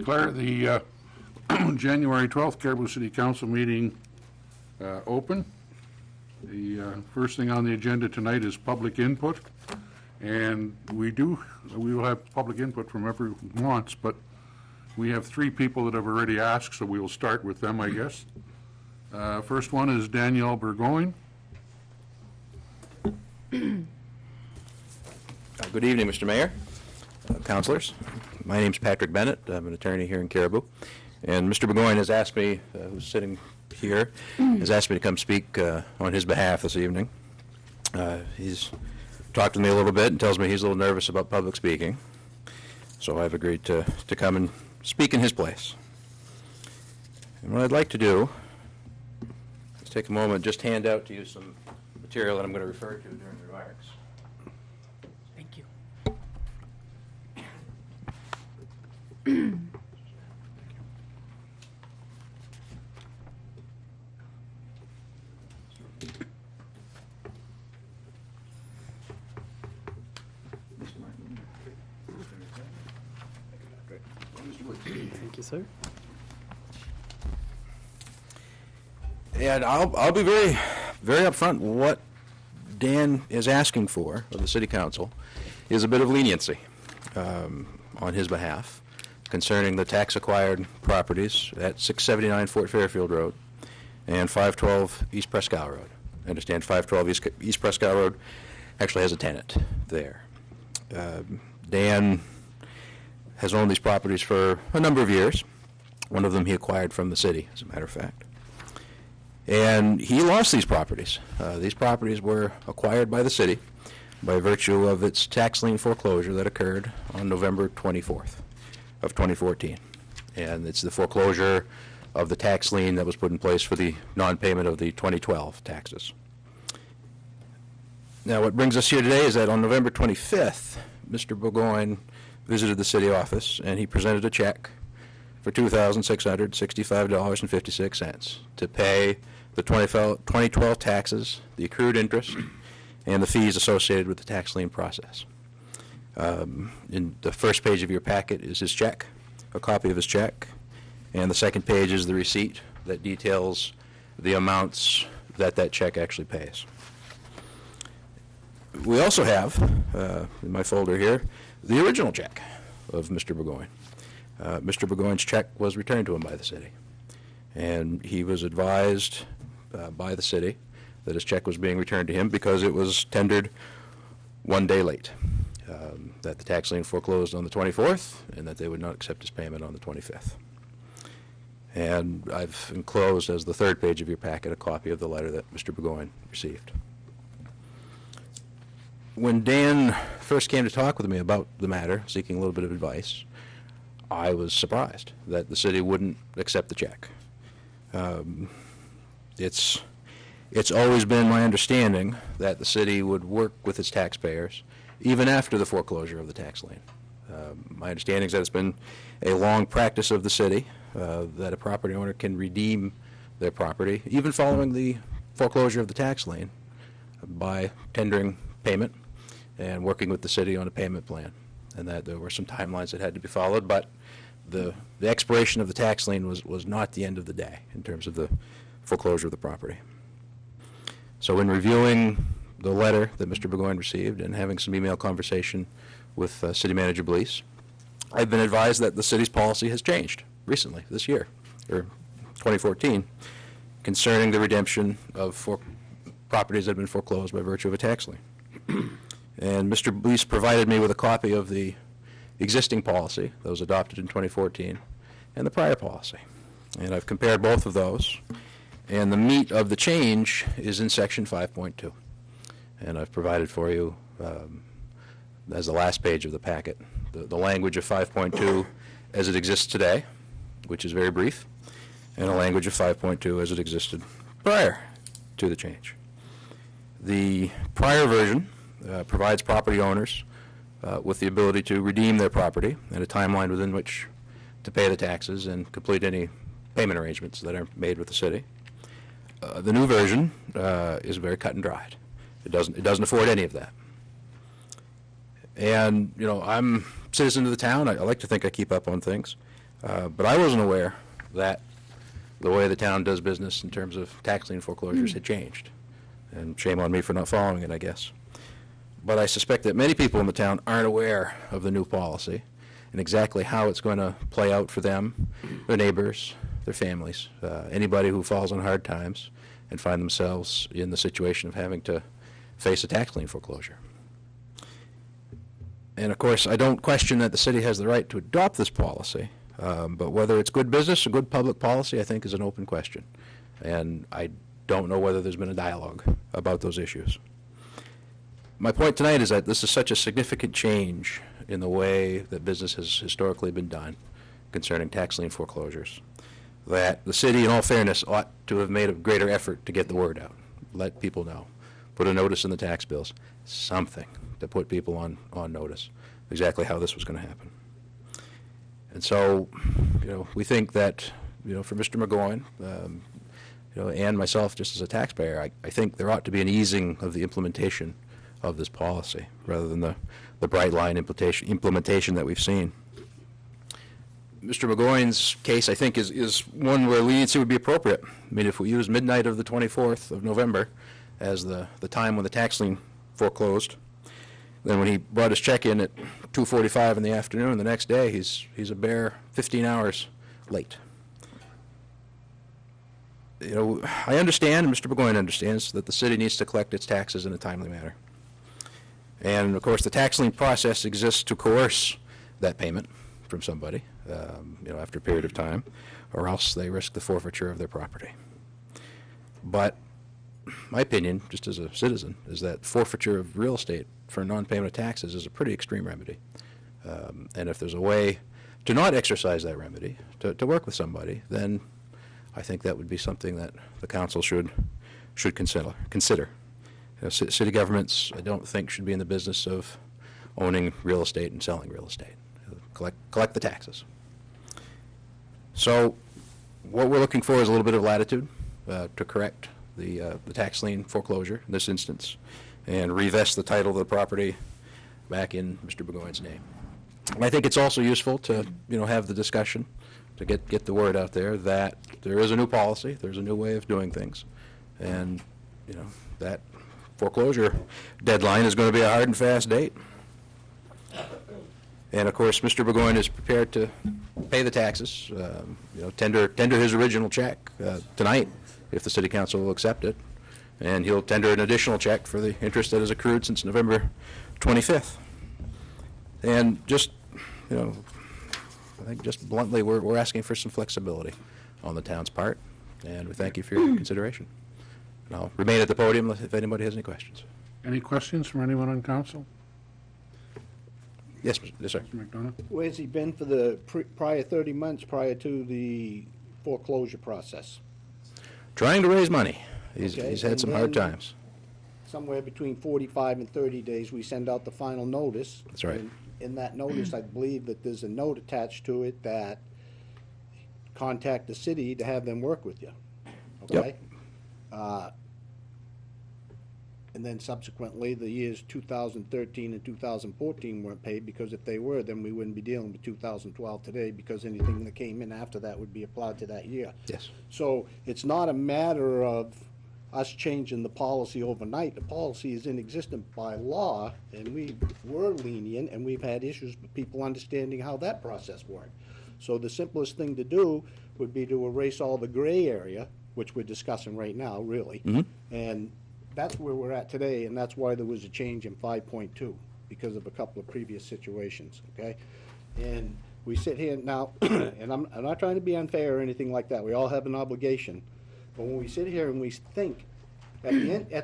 declare the January 12th Caribou City Council meeting open. The first thing on the agenda tonight is public input, and we will have public input from everyone who wants, but we have 3 people that have already asked, so we will start with them, I guess. First one is Danielle Burgoyne. Good evening, Mr. Mayor, councilors. My name's Patrick Bennett. I'm an attorney here in Caribou. And Mr. Burgoyne has asked me, who's sitting here, has asked me to come speak on his behalf this evening. He's talked to me a little bit and tells me he's a little nervous about public speaking. So I've agreed to come and speak in his place. And what I'd like to do is take a moment, just hand out to you some material that I'm going to refer to during the remarks. Thank you. Thank you, sir. And I'll be very, very upfront. What Dan is asking for of the City Council is a bit of leniency on his behalf concerning the tax-acquired properties at 679 Fort Fairfield Road and 512 East Presque Isle Road. I understand 512 East Presque Isle Road actually has a tenant there. Dan has owned these properties for a number of years. One of them he acquired from the city, as a matter of fact. And he lost these properties. These properties were acquired by the city by virtue of its tax lien foreclosure that occurred on November 24th of 2014. And it's the foreclosure of the tax lien that was put in place for the non-payment of the 2012 taxes. Now, what brings us here today is that on November 25th, Mr. Burgoyne visited the city office and he presented a check for $2,665.56 to pay the 2012 taxes, the accrued interest, and the fees associated with the tax lien process. In the first page of your packet is his check, a copy of his check, and the second page is the receipt that details the amounts that that check actually pays. We also have, in my folder here, the original check of Mr. Burgoyne. Mr. Burgoyne's check was returned to him by the city, and he was advised by the city that his check was being returned to him because it was tendered 1 day late, that the tax lien foreclosed on the 24th and that they would not accept his payment on the 25th. And I've enclosed as the third page of your packet a copy of the letter that Mr. Burgoyne received. When Dan first came to talk with me about the matter, seeking a little bit of advice, I was surprised that the city wouldn't accept the check. It's always been my understanding that the city would work with its taxpayers even after the foreclosure of the tax lien. My understanding is that it's been a long practice of the city that a property owner can redeem their property even following the foreclosure of the tax lien by tendering payment and working with the city on a payment plan, and that there were some timelines that had to be followed, but the expiration of the tax lien was not the end of the day in terms of the foreclosure of the property. So in reviewing the letter that Mr. Burgoyne received and having some email conversation with City Manager Blease, I've been advised that the city's policy has changed recently, this year, or 2014, concerning the redemption of properties that have been foreclosed by virtue of a tax lien. And Mr. Blease provided me with a copy of the existing policy that was adopted in 2014 and the prior policy. And I've compared both of those, and the meat of the change is in section 5.2. And I've provided for you, as the last page of the packet, the language of 5.2 as it exists today, which is very brief, and a language of 5.2 as it existed prior to the change. The prior version provides property owners with the ability to redeem their property and a timeline within which to pay the taxes and complete any payment arrangements that are made with the city. The new version is very cut and dried. It doesn't afford any of that. And, you know, I'm a citizen of the town. I like to think I keep up on things. But I wasn't aware that the way the town does business in terms of tax lien foreclosures had changed. And shame on me for not following it, I guess. But I suspect that many people in the town aren't aware of the new policy and exactly how it's going to play out for them, their neighbors, their families, anybody who falls on hard times and find themselves in the situation of having to face a tax lien foreclosure. And of course, I don't question that the city has the right to adopt this policy, but whether it's good business or good public policy, I think, is an open question. And I don't know whether there's been a dialogue about those issues. My point tonight is that this is such a significant change in the way that business has historically been done concerning tax lien foreclosures, that the city, in all fairness, ought to have made a greater effort to get the word out, let people know, put a notice in the tax bills, something to put people on notice exactly how this was going to happen. And so, we think that, for Mr. McGowan, and myself just as a taxpayer, I think there ought to be an easing of the implementation of this policy rather than the bright line implementation that we've seen. Mr. McGowan's case, I think, is one where leniency would be appropriate. I mean, if we use midnight of the 24th of November as the time when the tax lien foreclosed, then when he brought his check in at 2:45 in the afternoon, the next day he's a bare 15 hours late. I understand, and Mr. McGowan understands, that the city needs to collect its taxes in a timely manner. And of course, the tax lien process exists to coerce that payment from somebody, after a period of time, or else they risk the forfeiture of their property. But my opinion, just as a citizen, is that forfeiture of real estate for non-payment of taxes is a pretty extreme remedy. And if there's a way to not exercise that remedy, to work with somebody, then I think that would be something that the council should consider. City governments, I don't think, should be in the business of owning real estate and selling real estate. Collect the taxes. So what we're looking for is a little bit of latitude to correct the tax lien foreclosure in this instance and revest the title of the property back in Mr. Burgoyne's name. And I think it's also useful to have the discussion to get the word out there that there is a new policy, there's a new way of doing things, and that foreclosure deadline is going to be a hard and fast date. And of course, Mr. Burgoyne is prepared to pay the taxes, tender his original check tonight if the city council will accept it, and he'll tender an additional check for the interest that has accrued since November 25th. And just, I think just bluntly, we're asking for some flexibility on the town's part, and we thank you for your consideration. And I'll remain at the podium if anybody has any questions. Any questions from anyone on council? Yes, yes, sir. Mr. McDonough? Where's he been for the prior 30 months prior to the foreclosure process? Trying to raise money. He's Okay, had and some hard then times. Somewhere between 45 and 30 days, we send out the final notice. That's right. And in that notice, I believe that there's a note attached to it that contact the city to have them work with you. Okay? And then subsequently, the years 2013 and 2014 weren't paid, because if they were, then we wouldn't be dealing with 2012 today, because anything that came in after that would be applied to that year. Yes. So it's not a matter of us changing the policy overnight. The policy is in existence by law, and we were lenient, and we've had issues with people understanding how that process worked. So the simplest thing to do would be to erase all the gray area, which we're discussing right now, really. Mm-hmm. And that's where we're at today, and that's why there was a change in 5.2, because of a couple of previous situations, okay? And we sit here now, and I'm not trying to be unfair or anything like that. We all have an obligation. But when we sit here and we think, at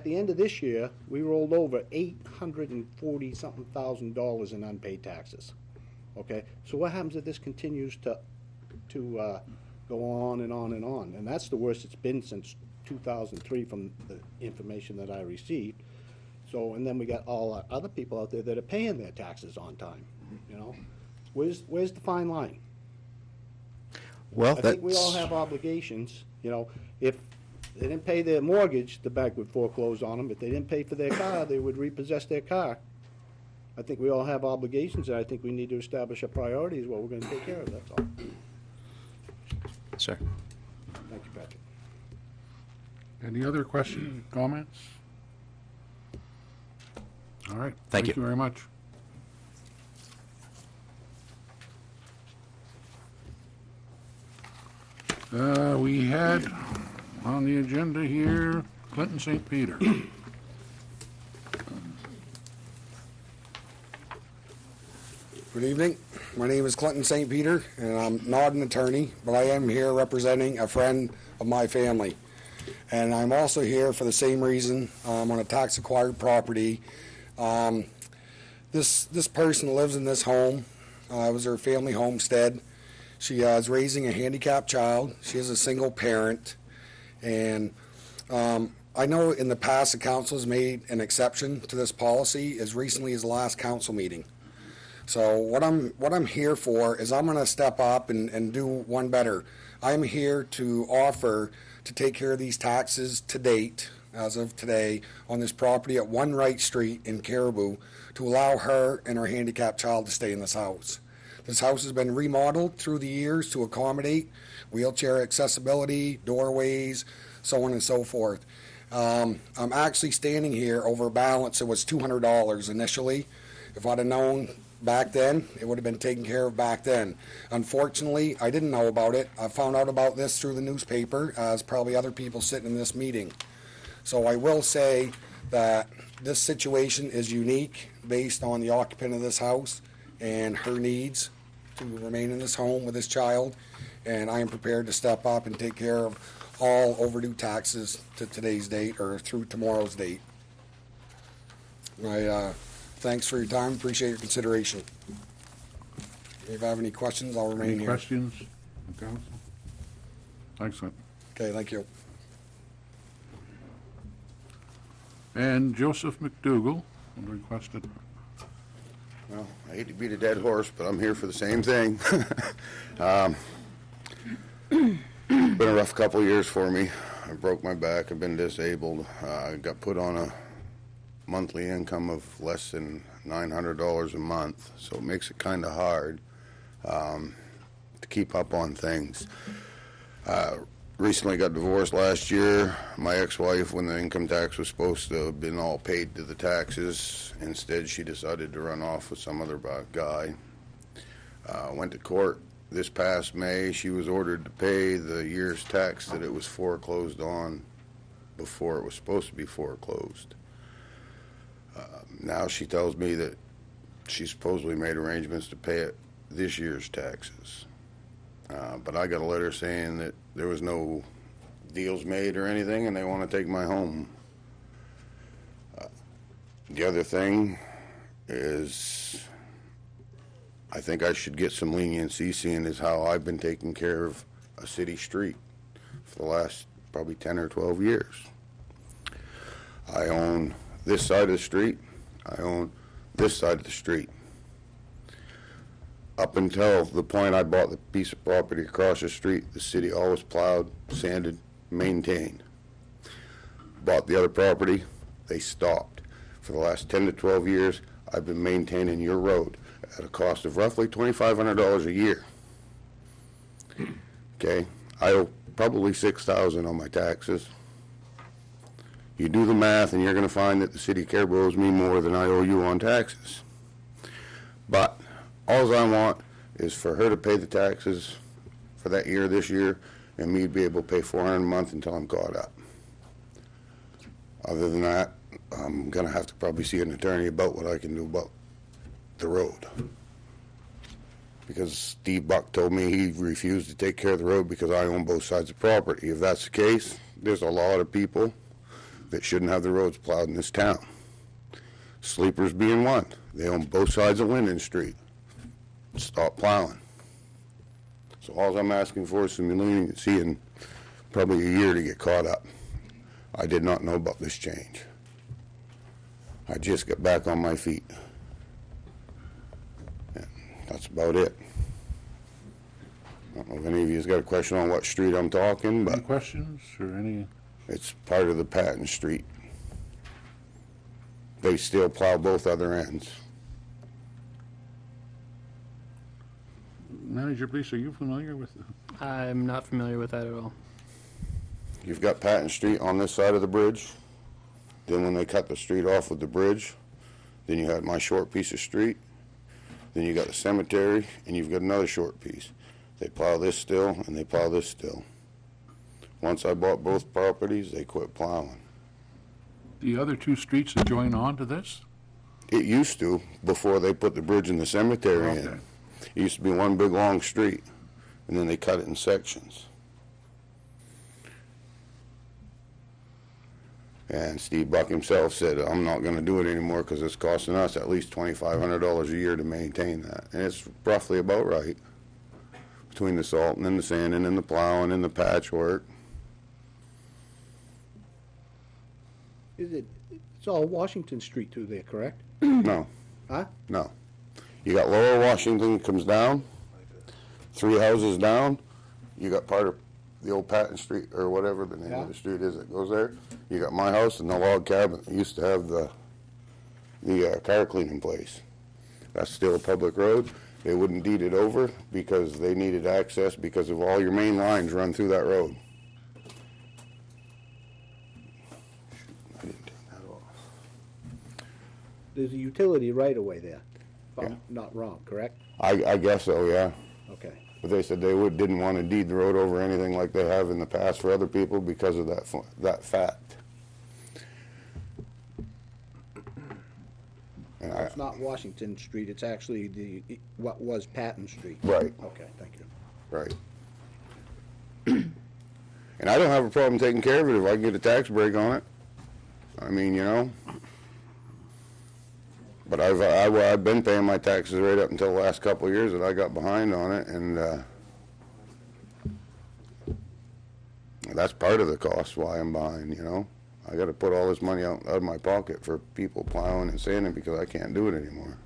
the end of this year, we rolled over $840-something thousand in unpaid taxes, okay? So what happens if this continues to go on and on and on? And that's the worst it's been since 2003 from the information that I received. So, and then we got all our other people out there that are paying their taxes on time, Where's the fine line? Well, I think we all have obligations, if they didn't pay their mortgage, the bank would foreclose on them. If they didn't pay for their car, they would repossess their car. I think we all have obligations, and I think we need to establish a priority is what we're going to take care of, that's all. sir. Thank you, Patrick. Any other questions, comments? All right. Thank you. Thank you very much. We had on the agenda here Clinton St. Peter. Good evening. My name is Clinton St. Peter, and I'm not an attorney, but I am here representing a friend of my family. And I'm also here for the same reason. I'm on a tax-acquired property. This person lives in this home. It was her family homestead. She is raising a handicapped child. She is a single parent. And I know in the past the council has made an exception to this policy as recently as the last council meeting. So what I'm here for is I'm going to step up and do one better. I'm here to offer to take care of these taxes to date, as of today, on this property at 1 Wright Street in Caribou to allow her and her handicapped child to stay in this house. This house has been remodeled through the years to accommodate wheelchair accessibility, doorways, so on and so forth. I'm actually standing here over a balance that was $200 initially. If I'd have known back then, it would have been taken care of back then. Unfortunately, I didn't know about it. I found out about this through the newspaper, as probably other people sitting in this meeting. So I will say that this situation is unique based on the occupant of this house and her needs to remain in this home with this child, and I am prepared to step up and take care of all overdue taxes to today's date or through tomorrow's date. Thanks for your time. Appreciate your consideration. If you have any questions, I'll remain Any here. questions from council? Excellent. Okay, thank you. And Joseph McDougall requested. Well, I hate to beat a dead horse, but I'm here for the same thing. Been a rough couple of years for me. I broke my back. I've been disabled. I got put on a monthly income of less than $900 a month, so it makes it kind of hard to keep up on things. Recently got divorced last year. My ex-wife, when the income tax was supposed to have been all paid to the taxes, instead she decided to run off with some other guy. Went to court this past May. She was ordered to pay the year's tax that it was foreclosed on before it was supposed to be foreclosed. Now she tells me that she supposedly made arrangements to pay it this year's taxes. But I got a letter saying that there was no deals made or anything, and they want to take my home. The other thing is, I think I should get some leniency, seeing as how I've been taking care of a city street for the last probably 10 or 12 years. I own this side of the street. I own this side of the street. Up until the point I bought the piece of property across the street, the city always plowed, sanded, maintained. Bought the other property, they stopped. For the last 10 to 12 years, I've been maintaining your road at a cost of roughly $2,500 a year. Okay, I owe probably $6,000 on my taxes. You do the math and you're going to find that the city of Caribou owes me more than I owe you on taxes. But all I want is for her to pay the taxes for that year, this year, and me to be able to pay $400 a month until I'm caught up. Other than that, I'm going to have to probably see an attorney about what I can do about the road. Because Steve Buck told me he refused to take care of the road because I own both sides of the property. If that's the case, there's a lot of people that shouldn't have the roads plowed in this town. Sleepers being one. They own both sides of Linden Street. Stop plowing. So all I'm asking for is some leniency and probably a year to get caught up. I did not know about this change. I just got back on my feet. And that's about it. I don't know if any of you has got a question on what street I'm talking, Any but questions or any? it's part of the Patton Street. They still plow both other ends. Manager, please, are you familiar with, I'm not familiar with that at all. You've got Patton Street on this side of the bridge. Then when they cut the street off with the bridge, then you had my short piece of street. Then you got the cemetery, and you've got another short piece. They plow this still, and they plow this still. Once I bought both properties, they quit plowing. the other two streets that join on to this? It used to, before they put the bridge and the cemetery Okay. in. It used to be one big long street, and then they cut it in sections. And Steve Buck himself said, I'm not gonna do it anymore because it's costing us at least $2,500 a year to maintain that. And it's roughly about right. Between the salting and the sanding and the plowing and the patchwork. It's all Washington Street through there, correct? No, Huh? no. You got Lower Washington comes down, 3 houses down, you got part of the old Patton Street, or whatever the name Yeah. of the street is that goes there. You got my house and the log cabin that used to have the car cleaning place. That's still a public road. They wouldn't deed it over because they needed access because of all your main lines run through that road. I didn't take that off. There's a utility right-of-way there, if Yeah. I'm not wrong, correct? I guess so, yeah. Okay. But they said they didn't want to deed the road over anything like they have in the past for other people because of that fact. And It's not Washington Street, it's actually what was Patton Street. Right. Okay, thank you. Right. And I don't have a problem taking care of it if I can get a tax break on it. I mean, you know. But I've been paying my taxes right up until the last couple of years that I got behind on it, and that's part of the cost why I'm behind, you know. I got to put all this money out of my pocket for people plowing and sanding because I can't do it anymore.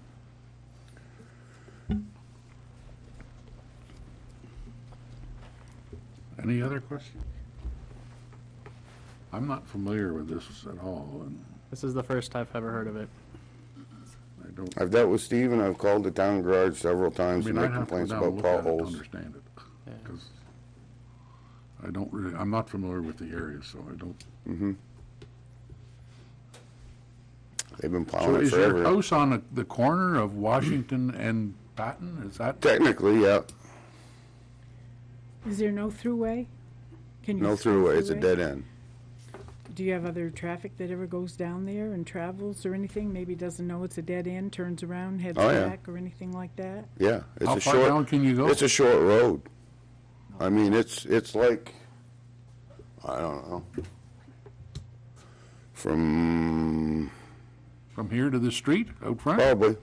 Any other questions? I'm not familiar with this at all, and This is the first I've ever heard of it. I don't, I've dealt with Steve and I've called the town garage several I times to mean, make I'd have to go complaints down and about look at it to potholes. understand it. Yeah. 'Cause I don't really, I'm not familiar with the area, so I don't. They've been So plowing it is your forever. house on the corner of Washington and Patton? Is that? Technically, yeah. Is there no throughway? Can you No through throughway, it's a dead end. Do you have other traffic that ever goes down there and travels or anything? Maybe doesn't know it's a dead end, turns around, heads Oh, yeah. back or anything like that? Yeah, it's How a far short. down can you go? It's a short road. I mean, it's like, I don't know, from From here to the street out front? probably,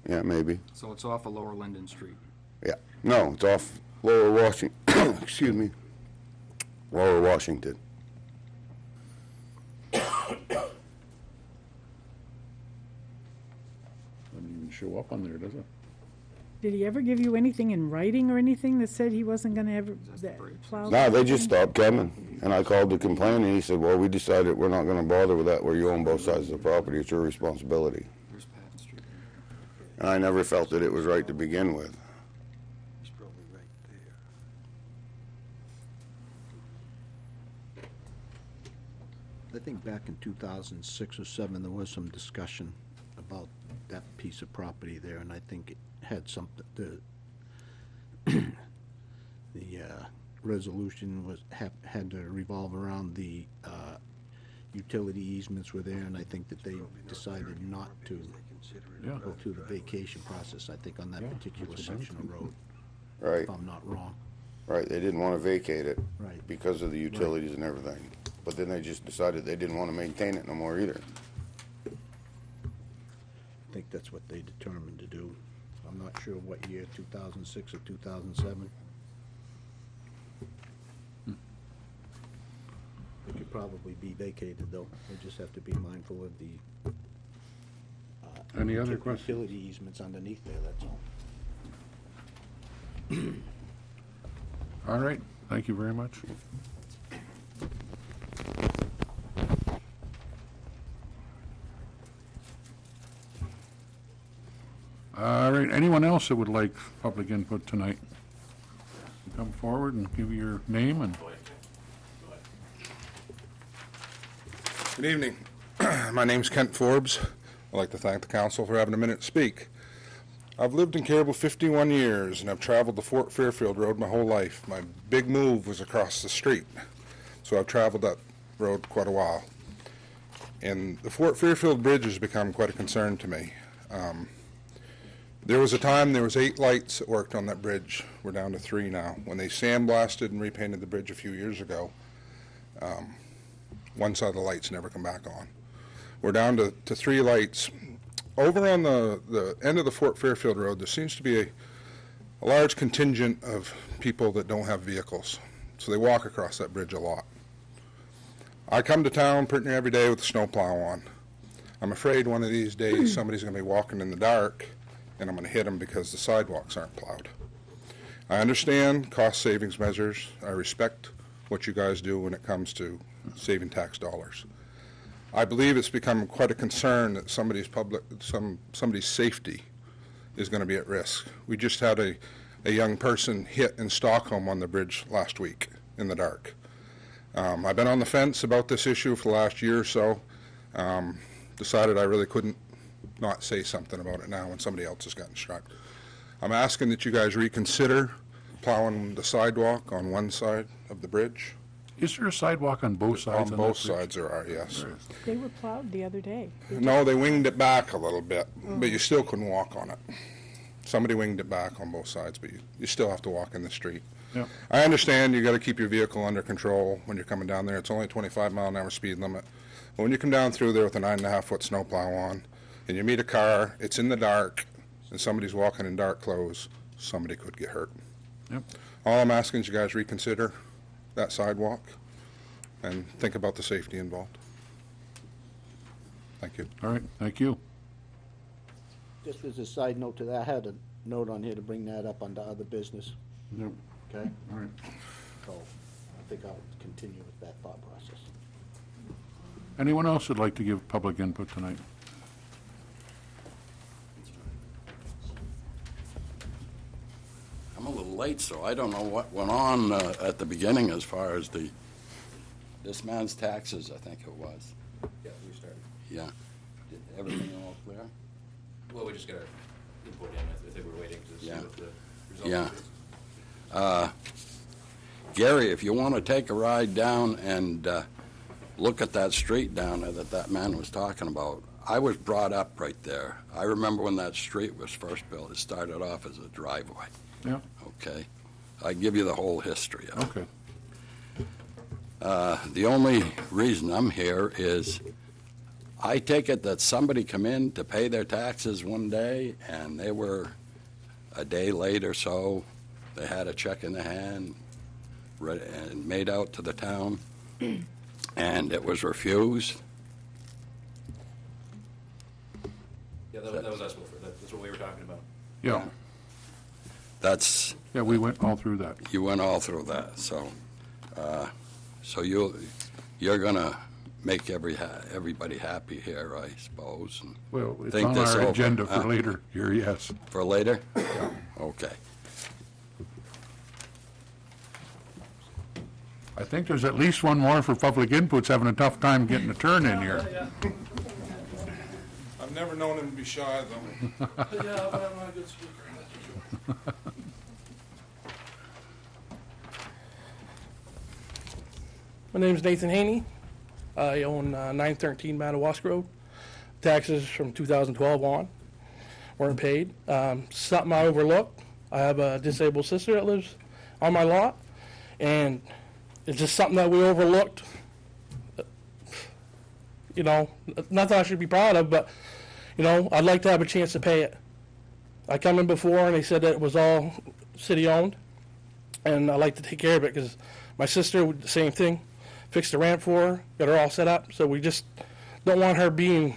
yeah, maybe, So it's off of Lower Linden Street. yeah. No, it's off Lower Washington. Excuse me, Lower Washington. Doesn't even show up on there, does it? Did he ever give you anything in writing or anything that said he wasn't gonna ever plow? No, they just stopped coming, and I called to complain, and he said, "Well, we decided we're not going to bother with that. Where you own both sides of the property, it's your responsibility." There's Patton Street. And I never felt that it was right to begin with. He's probably right there. I think back in 2006 or 7, there was some discussion about that piece of property there, and I think it had something, the resolution had to revolve around the utility easements were there, and I think that they decided not to Yeah. go through the vacation process, I think, on that Yeah, particular that's what I'm section of road, Right, if I'm not wrong. right. They didn't want to vacate it. Right. Because of the utilities and everything. But then they just decided they didn't want to maintain it no more either. I think that's what they determined to do. I'm not sure what year, 2006 or 2007. It could probably be vacated, though. We just have to be mindful of the Any other questions? utility easements underneath there, that's all. All right, thank you very much. All right, anyone else that would like public input tonight? Come forward and give your name and... Good evening. My name's Kent Forbes. I'd like to thank the council for having a minute to speak. I've lived in Caribou 51 years, and I've traveled the Fort Fairfield Road my whole life. My big move was across the street, so I've traveled that road quite a while. And the Fort Fairfield Bridge has become quite a concern to me. There was a time there was 8 lights that worked on that bridge. We're down to 3 now. When they sandblasted and repainted the bridge a few years ago, one side of the lights never come back on. We're down to 3 lights. Over on the end of the Fort Fairfield Road, there seems to be a large contingent of people that don't have vehicles, so they walk across that bridge a lot. I come to town pretty near every day with the snowplow on. I'm afraid one of these days somebody's going to be walking in the dark, and I'm going to hit them because the sidewalks aren't plowed. I understand cost savings measures. I respect what you guys do when it comes to saving tax dollars. I believe it's become quite a concern that somebody's safety is going to be at risk. We just had a young person hit in Stockholm on the bridge last week in the dark. I've been on the fence about this issue for the last year or so. Decided I really couldn't not say something about it now when somebody else has gotten struck. I'm asking that you guys reconsider plowing the sidewalk on one side of the bridge. Is there a sidewalk on both sides? On both sides there are, yes. They were plowed the other day. No, they winged it back a little bit, but you still couldn't walk on it. Somebody winged it back on both sides, but you still have to walk in the street. Yep. I understand you got to keep your vehicle under control when you're coming down there. It's only a 25-mile-an-hour speed limit. But when you come down through there with a 9.5-foot snowplow on, and you meet a car, it's in the dark, and somebody's walking in dark clothes, somebody could get hurt. Yep. All I'm asking is you guys reconsider that sidewalk and think about the safety involved. Thank you. All right, thank you. Just as a side note to that, I had a note on here to bring that up under other business, Yep. okay? All right. So I think I'll continue with that thought process. Anyone else would like to give public input tonight? I'm a little late, so I don't know what went on at the beginning as far as this man's taxes, I think it was. Yeah, we started. Yeah. Did everything all clear? Well, we just got our input in. I think we're waiting to see Yeah. what the result Yeah. is. Gary, if you want to take a ride down and look at that street down there that man was talking about, I was brought up right there. I remember when that street was first built. It started off as a driveway. Yeah, Okay? I give you the whole history of it. okay. The only reason I'm here is I take it that somebody come in to pay their taxes one day, and they were a day late or so. They had a check in their hand and made out to the town, and it was refused. Yeah, that was us. That's what we were talking about. Yeah, That's, yeah, we went all through that. you went all through that, so, so you're gonna make everybody happy here, I suppose, and Well, it's think on this our over. agenda for later here, yes. for later? Okay. I think there's at least one more for public inputs having a tough time getting a turn in here. I've never known him to be shy, though. Yeah, but I'm not a good speaker, that's for sure. My name's Nathan Haney. I own 913 Madawaska Road. Taxes from 2012 on weren't paid. Something I overlooked. I have a disabled sister that lives on my lot, and it's just something that we overlooked. You know, nothing I should be proud of, but, you know, I'd like to have a chance to pay it. I come in before and they said that it was all city-owned, and I'd like to take care of it because my sister would the same thing. Fixed the ramp for her, got her all set up, so we just don't want her being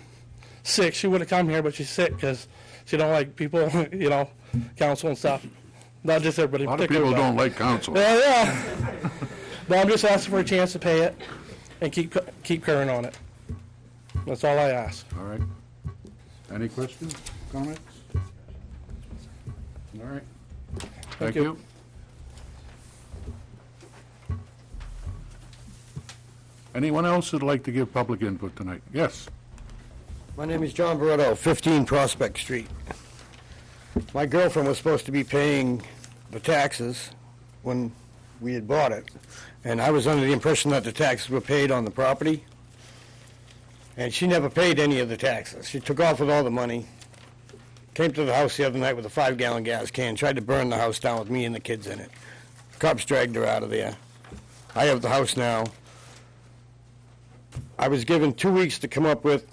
sick. She would have come here, but she's sick because she don't like people, you know, council and stuff. Not just everybody. A lot of people don't like council. Yeah. But I'm just asking for a chance to pay it and keep current on it. That's all I ask. All right. Any questions, comments? All right. Thank you. Anyone else that'd like to give public input tonight? Yes. My name is John Barretto, 15 Prospect Street. My girlfriend was supposed to be paying the taxes when we had bought it, and I was under the impression that the taxes were paid on the property, and she never paid any of the taxes. She took off with all the money, came to the house the other night with a 5-gallon gas can, tried to burn the house down with me and the kids in it. Cops dragged her out of there. I have the house now. I was given 2 weeks to come up with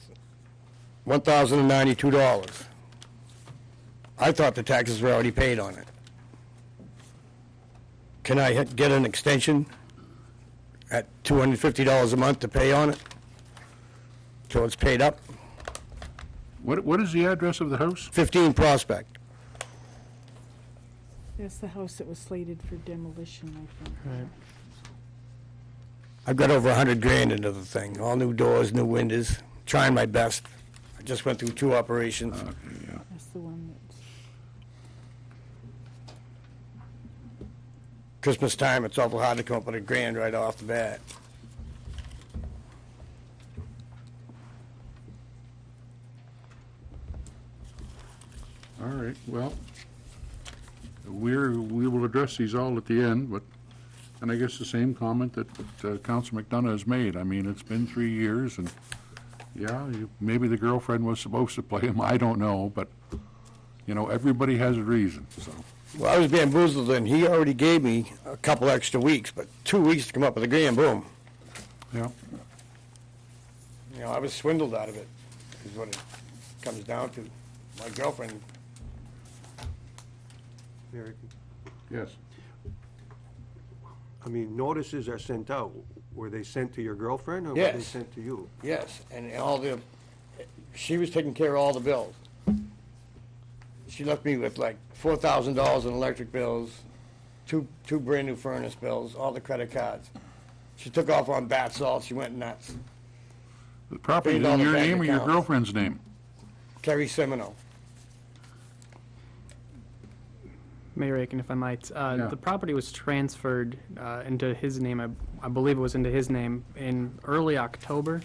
$1,092. I thought the taxes were already paid on it. Can I get an extension at $250 a month to pay on it? So it's paid up? What is the address of the house? 15 Prospect. That's the house that was slated for demolition, I think. Right. I've got over 100 grand into the thing. All new doors, new windows, trying my best. I just went through 2 operations. Okay, yeah. That's the one that's, Christmas time, it's awful hard to come up with $1 grand right off the bat. All right, well, we will address these all at the end, but, and I guess the same comment that Councilor McDonough has made. I mean, it's been 3 years, and, yeah, maybe the girlfriend was supposed to play him, I don't know, but, you know, everybody has a reason, so. Well, I was bamboozled, and he already gave me a couple extra weeks, but 2 weeks to come up with $1 grand, boom. Yeah. You know, I was swindled out of it, is what it comes down to. My girlfriend, Eric, Yes. I mean, notices are sent out. Were they sent to your girlfriend or were they Yes. sent to you? yes, and all the, she was taking care of all the bills. She left me with like $4,000 in electric bills, two brand-new furnace bills, all the credit cards. She took off on bath salt, she went nuts. The property is Paid all in the your bank name or your accounts. girlfriend's name? Kerry Semino. Mayor Aiken, if I might, Yeah. the property was transferred into his name, I believe it was into his name, in early October.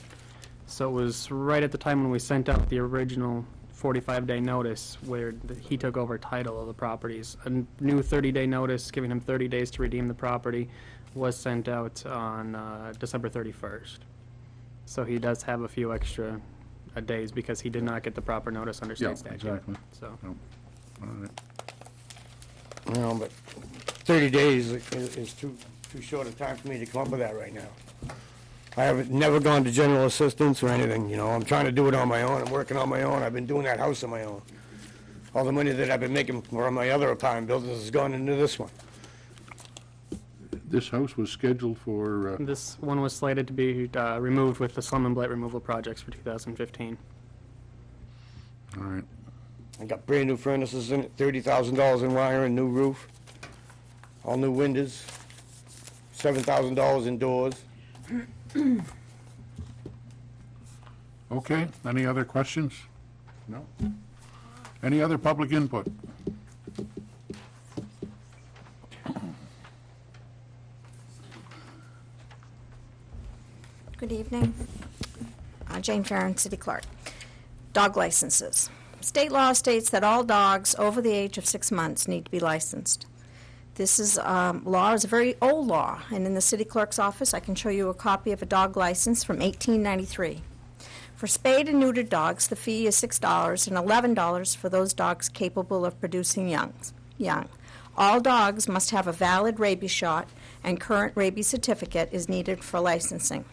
So it was right at the time when we sent out the original 45-day notice where he took over title of the properties. A new 30-day notice giving him 30 days to redeem the property was sent out on December 31st. So he does have a few extra days because he did not get the proper notice under Yeah, state statute. exactly. So. All right. You know, but 30 days is too short a time for me to come up with that right now. I have never gone to general assistance or anything, you know. I'm trying to do it on my own. I'm working on my own. I've been doing that house on my own. All the money that I've been making from my other apartment buildings has gone into this one. This house was scheduled for, This one was slated to be removed with the slum and blight removal projects for 2015. all right. I got brand-new furnaces in it, $30,000 in wiring, new roof, all new windows, $7,000 in doors. Okay, any other questions? No? Any other public input? Good evening. Jane Farron, City Clerk. Dog licenses. State law states that all dogs over the age of 6 months need to be licensed. This law is a very old law, and in the city clerk's office I can show you a copy of a dog license from 1893. For spayed and neutered dogs, the fee is $6 and $11 for those dogs capable of producing young. All dogs must have a valid rabies shot, and current rabies certificate is needed for licensing.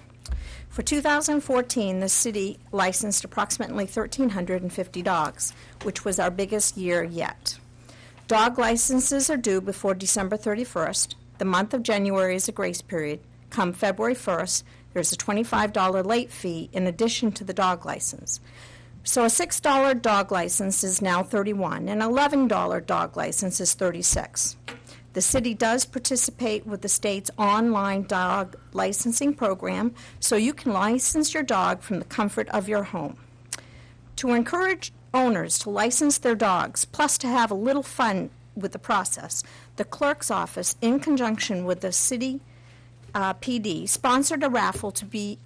For 2014, the city licensed approximately 1,350 dogs, which was our biggest year yet. Dog licenses are due before December 31st. The month of January is a grace period. Come February 1st, there's a $25 late fee in addition to the dog license. So a $6 dog license is now $31, and an $11 dog license is $36. The city does participate with the state's online dog licensing program, so you can license your dog from the comfort of your home. To encourage owners to license their dogs, plus to have a little fun with the process. The clerk's office, in conjunction with the city PD, sponsored a raffle to be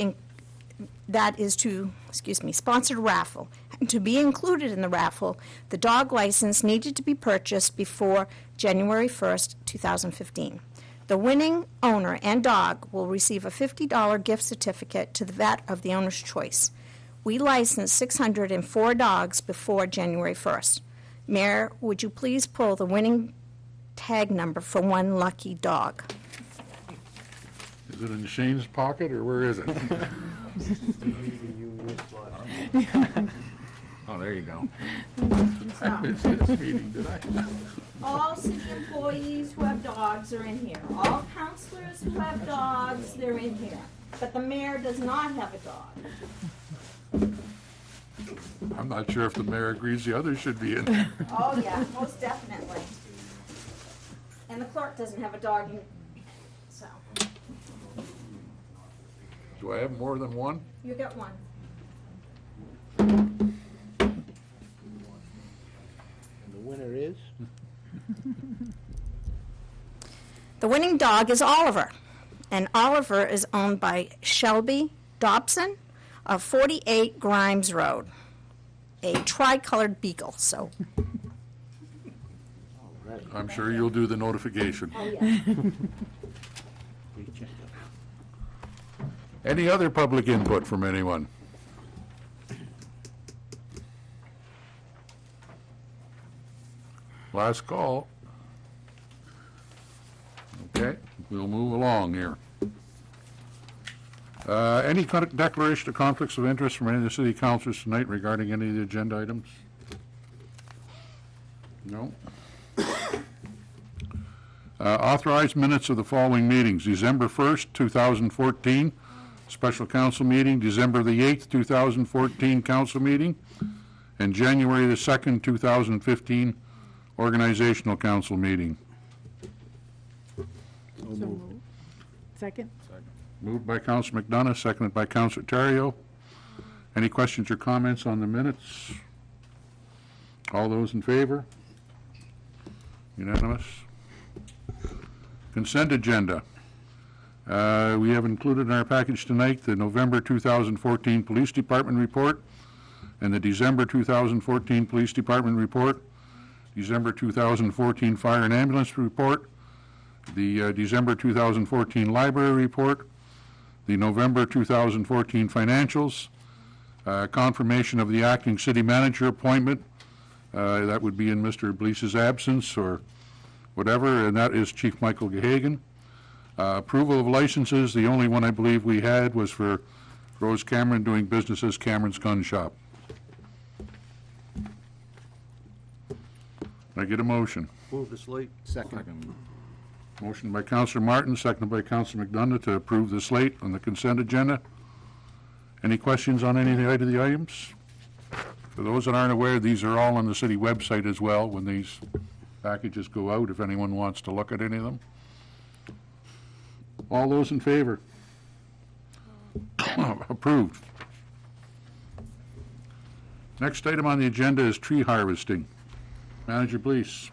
sponsored a raffle. And to be included in the raffle, the dog license needed to be purchased before January 1st, 2015. The winning owner and dog will receive a $50 gift certificate to the vet of the owner's choice. We licensed 604 dogs before January 1st. Mayor, would you please pull the winning tag number for one lucky dog? Is it in Shane's pocket, or where is it? Oh, there you go. I missed this meeting, did I? All city employees who have dogs are in here. All counselors who have dogs, they're in here. But the mayor does not have a dog. I'm not sure if the mayor agrees the others should be in. Oh, yeah, most definitely. And the clerk doesn't have a dog, so Do I have more than one? you get one. And the winner is? The winning dog is Oliver, and Oliver is owned by Shelby Dobson of 48 Grimes Road, a tricolored beagle, so. I'm sure you'll do the notification. Oh, yeah. Any other public input from anyone? Last call. Okay, we'll move along here. Any declaration of conflicts of interest from any of the city councilors tonight regarding any of the agenda items? No? Authorized minutes of the following meetings: December 1st, 2014, special council meeting, December the 8th, 2014, council meeting, and January the 2nd, 2015, organizational council meeting. So moved. Second? Moved by Councilor McDonough, seconded by Councilor Terrio. Any questions or comments on the minutes? All those in favor? Unanimous. Consent agenda. We have included in our package tonight the November 2014 Police Department report and the December 2014 Police Department report, December 2014 Fire and Ambulance report, the December 2014 Library report, the November 2014 financials, confirmation of the acting city manager appointment, that would be in Mr. Blease's absence or whatever, and that is Chief Michael Gahagan. Approval of licenses, the only one I believe we had was for Rose Cameron doing business as Cameron's Gun Shop. Can I get a motion? Move the slate. Second. Motion by Councilor Martin, seconded by Councilor McDonough to approve the slate on the consent agenda. Any questions on any of the items? For those that aren't aware, these are all on the city website as well when these packages go out, if anyone wants to look at any of them. All those in favor? Approved. Next item on the agenda is tree harvesting. Manager, please.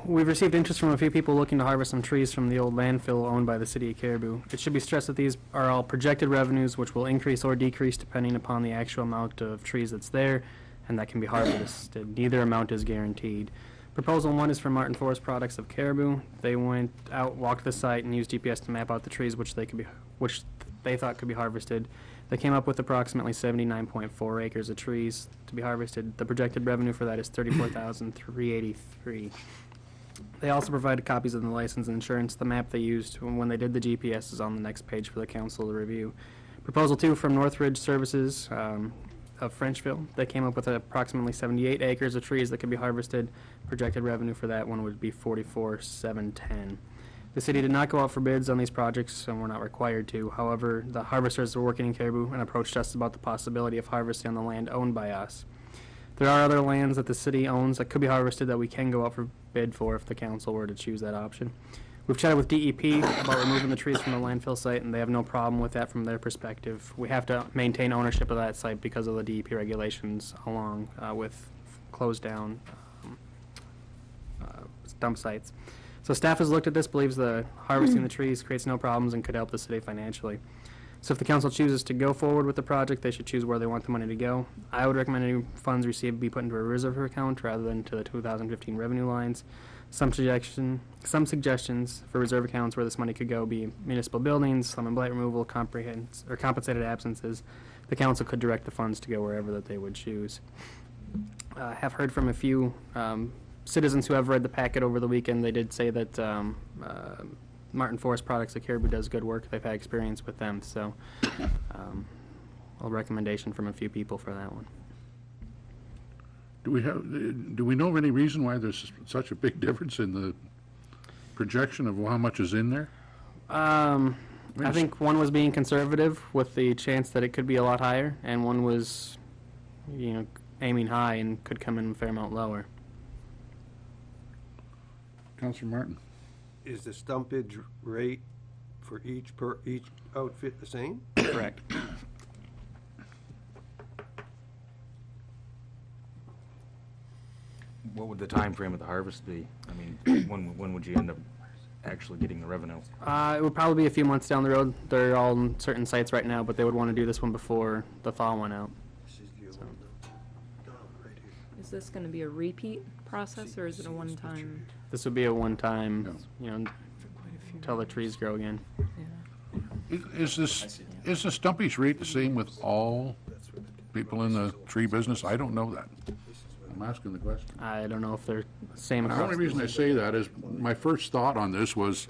We've received interest from a few people looking to harvest some trees from the old landfill owned by the city of Caribou. It should be stressed that these are all projected revenues which will increase or decrease depending upon the actual amount of trees that's there and that can be harvested. Neither amount is guaranteed. Proposal 1 is from Martin Forest Products of Caribou. They went out, walked the site, and used GPS to map out the trees which they thought could be harvested. They came up with approximately 79.4 acres of trees to be harvested. The projected revenue for that is $34,383. They also provided copies of the license and insurance. The map they used when they did the GPS is on the next page for the council to review. Proposal 2 from Northridge Services of Frenchville. They came up with approximately 78 acres of trees that could be harvested. Projected revenue for that one would be $44,710. The city did not go out for bids on these projects, and we're not required to. However, the harvesters were working in Caribou and approached us about the possibility of harvesting on the land owned by us. There are other lands that the city owns that could be harvested that we can go out for bid for if the council were to choose that option. We've chatted with DEP about removing the trees from the landfill site, and they have no problem with that from their perspective. We have to maintain ownership of that site because of the DEP regulations along with closed down dump sites. So staff has looked at this, believes the harvesting the trees creates no problems and could help the city financially. So if the council chooses to go forward with the project, they should choose where they want the money to go. I would recommend any funds received be put into a reserve account rather than to the 2015 revenue lines. Some suggestions for reserve accounts where this money could go be municipal buildings, slum and blight removal, compensated absences. The council could direct the funds to go wherever that they would choose. I have heard from a few citizens who have read the packet over the weekend. They did say that Martin Forest Products at Caribou does good work. They've had experience with them, so a recommendation from a few people for that one. Do we know of any reason why there's such a big difference in the projection of how much is in there? I think one was being conservative with the chance that it could be a lot higher, and one was, aiming high and could come in a fair amount lower. Councilor Martin? Is the stumpage rate for each outfit the same? Correct. What would the time frame of the harvest be? I mean, when would you end up actually getting the revenue? It would probably be a few months down the road. They're all on certain sites right now, but they would want to do this one before the thaw went out. Is this going to be a repeat process, or is it a one-time? This would be a one-time, until the trees grow again. Is the stumpage rate the same with all people in the tree business? I don't know that. I'm asking the question. I don't know if they're the same. The only reason I say that is my first thought on this was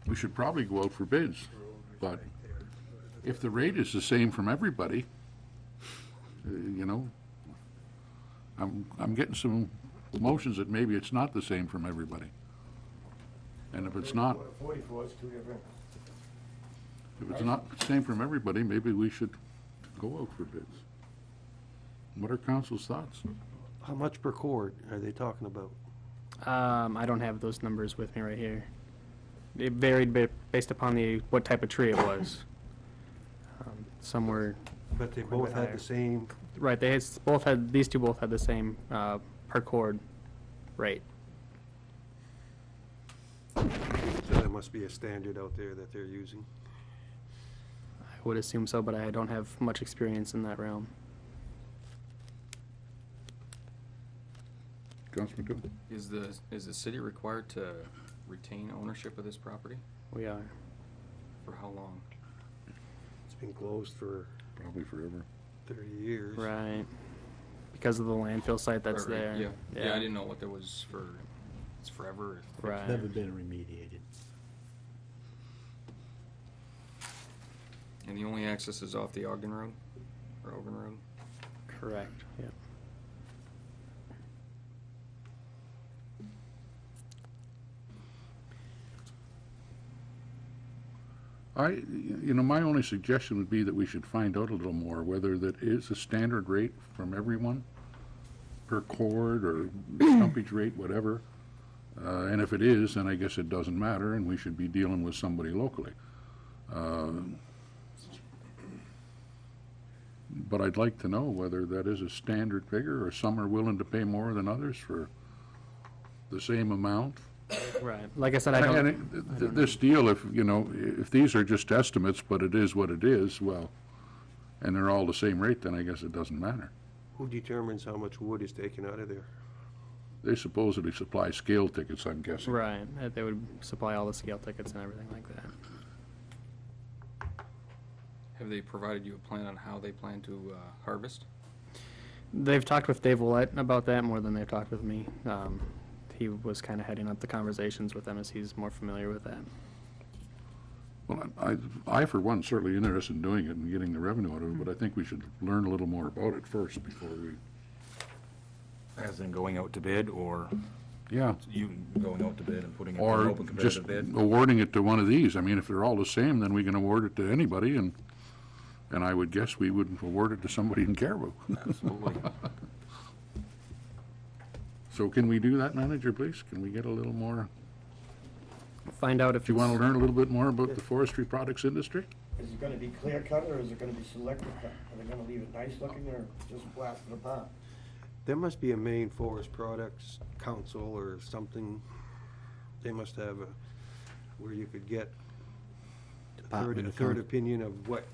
we should probably go out for bids. But if the rate is the same from everybody, I'm getting some motions that maybe it's not the same from everybody. And if it's not, 44 is 2 different. if it's not the same from everybody, maybe we should go out for bids. What are council's thoughts? How much per cord are they talking about? I don't have those numbers with me right here. It varied based upon what type of tree it was. Some were. But they both had the same. Right. These two both had the same per cord rate. So there must be a standard out there that they're using. I would assume so, but I don't have much experience in that realm. Councilman Coon? Is the city required to retain ownership of this property? We are. For how long? It's been closed for probably forever. 30 years. Right. Because of the landfill site that's Right, there. Yeah, I didn't know what there was for. It's forever. Right. Never been remediated. And the only access is off the Ogden Road, or Ogden Road. Correct. Yep. My only suggestion would be that we should find out a little more whether that is a standard rate from everyone per cord or stumpage rate, whatever. And if it is, then I guess it doesn't matter, and we should be dealing with somebody locally. But I'd like to know whether that is a standard figure, or some are willing to pay more than others for the same amount. Right. Like I said, I don't. This deal, if these are just estimates, but it is what it is, well, and they're all the same rate, then I guess it doesn't matter. Who determines how much wood is taken out of there? They supposedly supply scale tickets, I'm guessing. Right. They would supply all the scale tickets and everything like that. Have they provided you a plan on how they plan to harvest? They've talked with Dave Willett about that more than they've talked with me. He was kind of heading up the conversations with them as he's more familiar with that. Well, I for one, certainly interested in doing it and getting the revenue out of it, but I think we should learn a little more about it first before we... As in going out to bid, or Yeah. you going out to bid and putting it in Or an open just competitive bid? awarding it to one of these. I mean, if they're all the same, then we can award it to anybody, and I would guess we would award it to somebody in Caribou. Absolutely. So can we do that, manager, please? Can we get a little more? Find out if Do you want to learn a little bit more about the forestry products industry? Is it gonna be clear cut, or is it gonna be selective cut? Are they gonna leave it nice looking, or just blast it apart? There must be a Maine Forest Products Council or something they must have where you could get a Department of third Con- opinion of what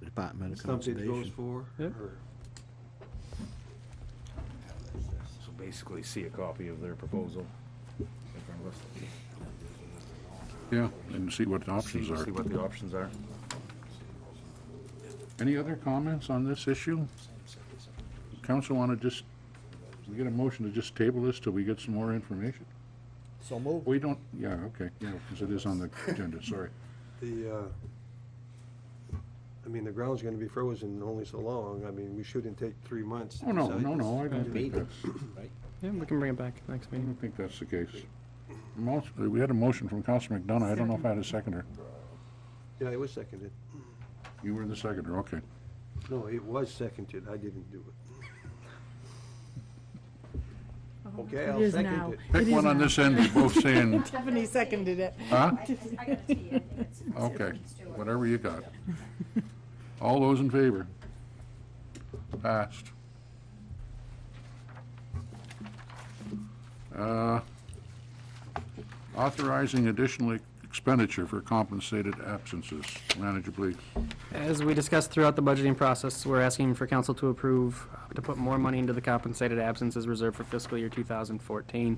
Department of stumpage goes Conservation. for. Yep. or- So basically, see a copy of their proposal in front of us. Yeah, and see what the options See are. what the options are. Any other comments on this issue? Council want to just, we get a motion to just table this till we get some more information? So move. We don't, yeah, okay, yeah, because it is on the agenda, sorry. I mean, the ground's gonna be frozen only so long. I mean, we shouldn't take 3 months. to Oh, no, decide no, this. no, I don't think that's, Yeah, we can bring it back next I meeting. don't think that's the case. We had a motion from Councilor McDonough, I don't know if I had a seconder. Yeah, it was seconded. You were the seconder, okay. No, it was seconded. I didn't do it. Okay, It I'll is second now. it. Pick one on this end, you're both saying, Stephanie seconded it. huh? Okay, whatever you got. All those in favor? Passed. Authorizing additional expenditure for compensated absences. Manager, please. As we discussed throughout the budgeting process, we're asking for council to approve to put more money into the compensated absences reserved for fiscal year 2014.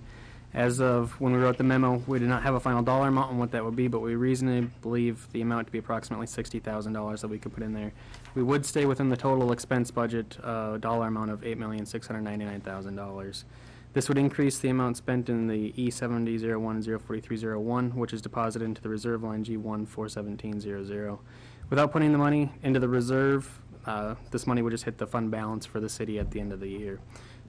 As of when we wrote the memo, we did not have a final dollar amount on what that would be, but we reasonably believe the amount to be approximately $60,000 that we could put in there. We would stay within the total expense budget dollar amount of $8,699,000. This would increase the amount spent in the E7001 and 04301, which is deposited into the reserve line G1 41700. Without putting the money into the reserve, this money would just hit the fund balance for the city at the end of the year.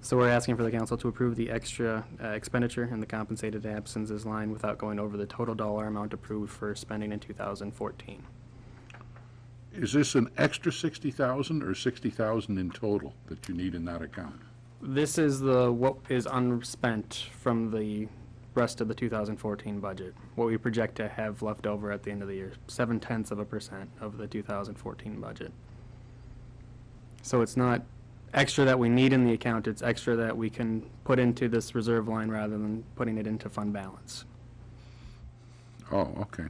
So we're asking for the council to approve the extra expenditure in the compensated absences line without going over the total dollar amount approved for spending in 2014. Is this an extra 60,000 or 60,000 in total that you need in that account? This is what is unspent from the rest of the 2014 budget, what we project to have left over at the end of the year, 0.7% of the 2014 budget. So it's not extra that we need in the account, it's extra that we can put into this reserve line rather than putting it into fund balance. Oh, okay,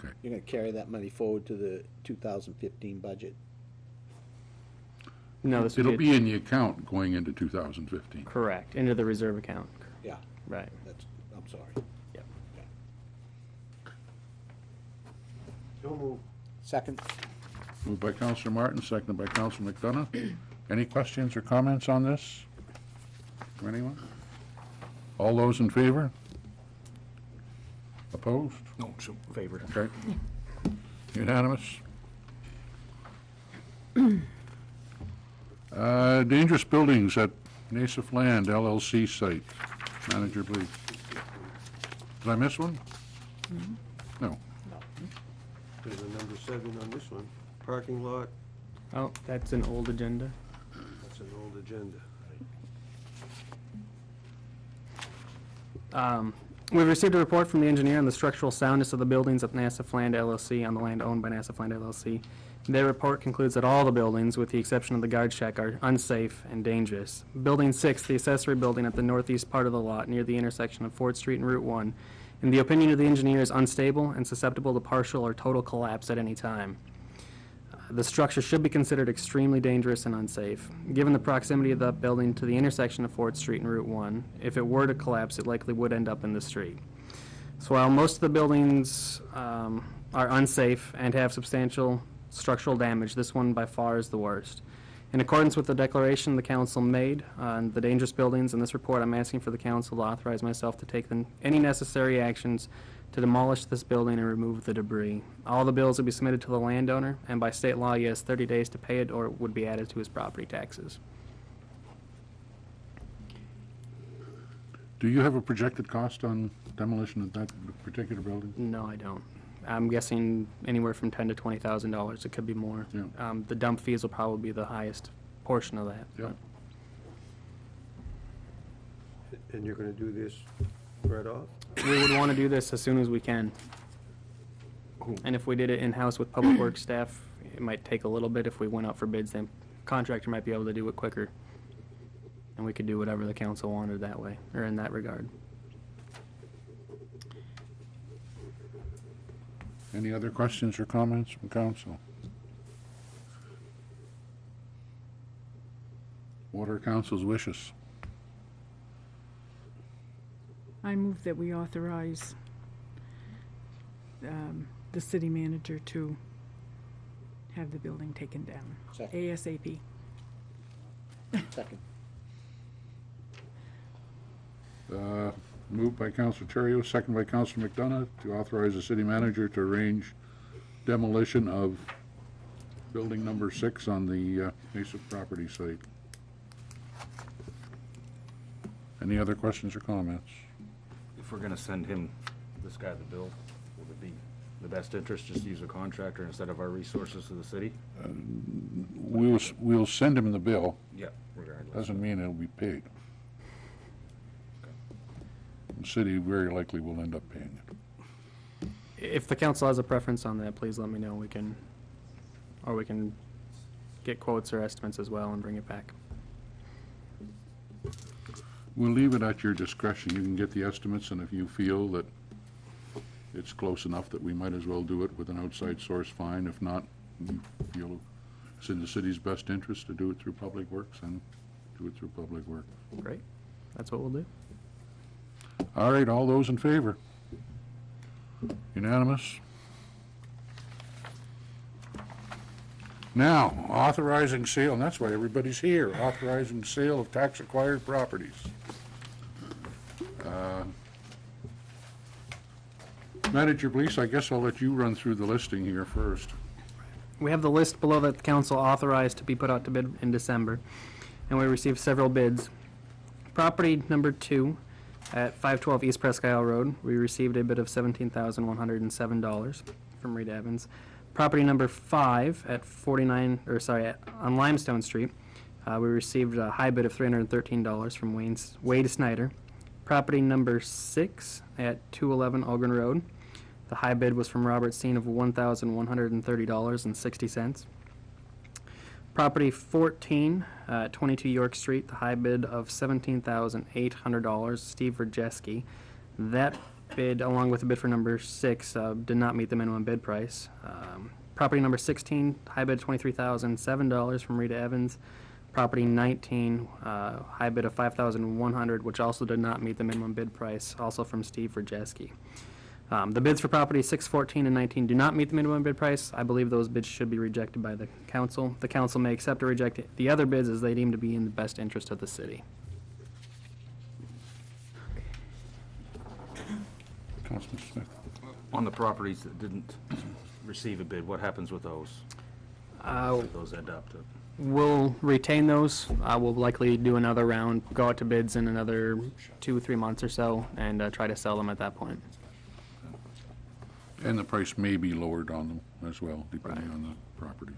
okay. You're gonna carry that money forward to the 2015 budget. No, this would It'll be in the account going into 2015. correct, into the reserve account. Yeah, Right. I'm sorry. Yep. So move. Second? Moved by Counselor Martin, seconded by Counselor McDonough. Any questions or comments on this from anyone? All those in favor? Opposed? No, so favor. Okay. Unanimous. Dangerous buildings at Nassif Land LLC site. Manager, please. Did I miss one? No. There's a number 7 on this one. Parking lot, Oh, that's an old agenda. that's an old agenda. We've received a report from the engineer on the structural soundness of the buildings at Nassif Land LLC on the land owned by Nassif Land LLC. Their report concludes that all the buildings, with the exception of the guard shack, are unsafe and dangerous. Building 6, the accessory building at the northeast part of the lot near the intersection of Ford Street and Route 1, in the opinion of the engineer, is unstable and susceptible to partial or total collapse at any time. The structure should be considered extremely dangerous and unsafe. Given the proximity of that building to the intersection of Ford Street and Route 1, if it were to collapse, it likely would end up in the street. So while most of the buildings are unsafe and have substantial structural damage, this one by far is the worst. In accordance with the declaration the council made on the dangerous buildings in this report, I'm asking for the council to authorize myself to take any necessary actions to demolish this building and remove the debris. All the bills will be submitted to the landowner, and by state law, he has 30 days to pay it or it would be added to his property taxes. Do you have a projected cost on demolition of that particular building? No, I don't. I'm guessing anywhere from $10,000 to $20,000. It could be more. Yeah. The dump fees will probably be the highest portion of that. Yeah. And you're gonna do this right off? We would want to do this as soon as we can. And if we did it in-house with public works staff, it might take a little bit. If we went out for bids, then contractor might be able to do it quicker. And we could do whatever the council wanted that way, or in that regard. Any other questions or comments from council? What are council's wishes? I move that we authorize the city manager to have the building taken down. Second. ASAP. Second. Moved by Councilor Terrio, second by Councilor McDonough, to authorize the city manager to arrange demolition of building number 6 on the Mesa property site. Any other questions or comments? If we're gonna send this guy the bill, would it be the best interest just to use a contractor instead of our resources to the city? We'll send him the bill. Yeah, regardless. Doesn't mean it'll be paid. The city very likely will end up paying it. If the council has a preference on that, please let me know. We can get quotes or estimates as well and bring it back. We'll leave it at your discretion. You can get the estimates, and if you feel that it's close enough that we might as well do it with an outside source, fine. If not, you feel it's in the city's best interest to do it through Public Works, and do it through Public Works. Great. That's what we'll do. All right, all those in favor? Unanimous? Now, authorizing sale, and that's why everybody's here, authorizing sale of tax-acquired properties. Manager Blease, I guess I'll let you run through the listing here first. We have the list below that the council authorized to be put out to bid in December, and we received several bids. Property number 2 at 512 East Presque Isle Road, we received a bid of $17,107 from Reed Evans. Property number 5 at on Limestone Street, we received a high bid of $313 from Wade Snyder. Property number 6 at 211 Ogren Road, the high bid was from Robert Steen of $1,130.60. Property 14, 22 York Street, the high bid of $17,800, Steve Verjeski. That bid, along with the bid for number 6, did not meet the minimum bid price. Property number 16, high bid $23,007 from Rita Evans. Property 19, high bid of $5,100, which also did not meet the minimum bid price, also from Steve Verjeski. The bids for properties 6, 14, and 19 do not meet the minimum bid price. I believe those bids should be rejected by the council. The council may accept or reject the other bids as they deem to be in the best interest of the city. Councilman Smith. On the properties that didn't receive a bid, what happens with those? Those end up to? We'll retain those. We'll likely do another round, go out to bids in another 2-3 months or so, and try to sell them at that point. And the price may be lowered on them as well, depending on the property.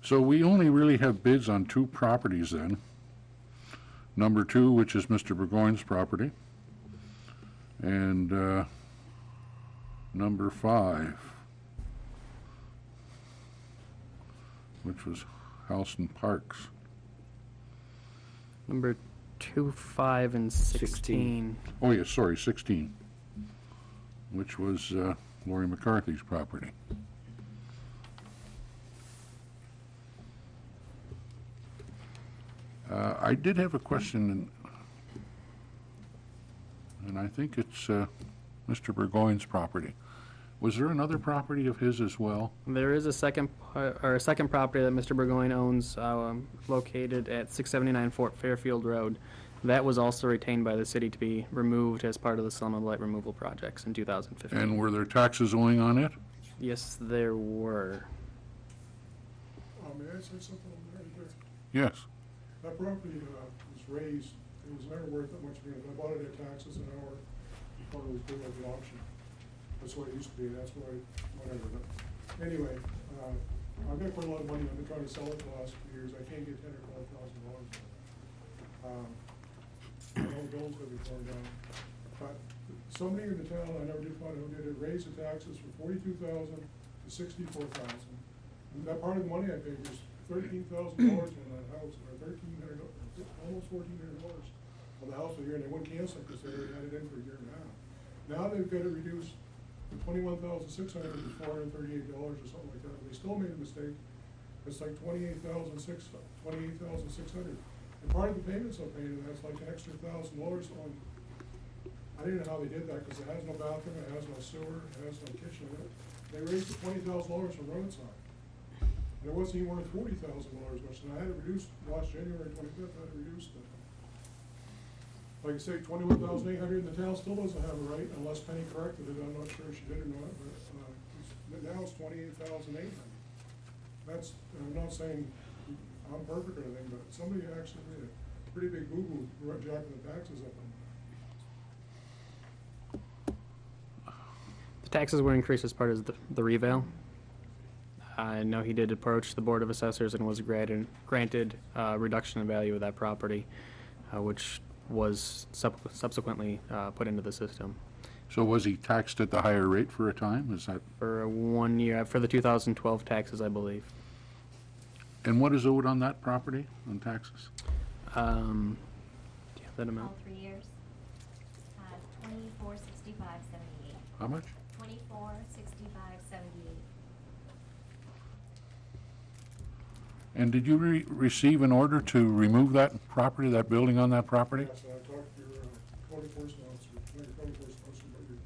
So we only really have bids on 2 properties then. Number 2, which is Mr. Burgoyne's property, and number 5, which was Halston Parks. Number 2, 5, and 16. Oh, yes, sorry, 16, which was Lori McCarthy's property. I did have a question, and I think it's Mr. Burgoyne's property. Was there another property of his as well? There is a second property that Mr. Burgoyne owns, located at 679 Fort Fairfield Road. That was also retained by the city to be removed as part of the Slum Light removal projects in 2015. And were there taxes owing on it? Yes, there were. May I say something right there? Yes. That property was raised, it was never worth that much money. I bought it at taxes an hour before it was put at the auction. That's what it used to be, that's why, whatever. But anyway, I've got quite a lot of money. I've been trying to sell it the last few years. I can't get $10,000 or $12,000. All the bills that we torn down. But somebody in the town, I never did find out who did it, raised the taxes from $42,000 to $64,000. And that part of the money I paid was $13,000 on that house, or $1,300, almost $1,400 on the house a year, and they wouldn't cancel it because they already had it in for a year and a half. Now they've got it reduced from $21,600 to $438 or something like that. They still made a mistake. It's like $28,600. And part of the payments I'm paying, that's like an extra $1,000 on. I didn't know how they did that because it has no bathroom, it has no sewer, it has no kitchen in it. They raised it $20,000 from roadside. And it wasn't even worth $40,000 much. And I had it reduced last January 25th. I had it reduced. Like I say, $21,800. The town still doesn't have a right unless Penny corrected it. I'm not sure if she did or not. But now it's $28,800. That's. I'm not saying I'm perfect or anything, but somebody actually made a pretty big boo-boo jacking the taxes up. The taxes were increased as part of the reval. I know he did approach the Board of Assessors and was granted reduction in value of that property, which was subsequently put into the system. So was he taxed at the higher rate for a time? Is that? For 1 year, for the 2012 taxes, I believe. And what is owed on that property, on taxes? Do you have that amount? All 3 years. $2465.78. How much? $2465.78. And did you receive an order to remove that property, that building on that property? Yes, and I talked to your code enforcement officer, not your code enforcement officer, but your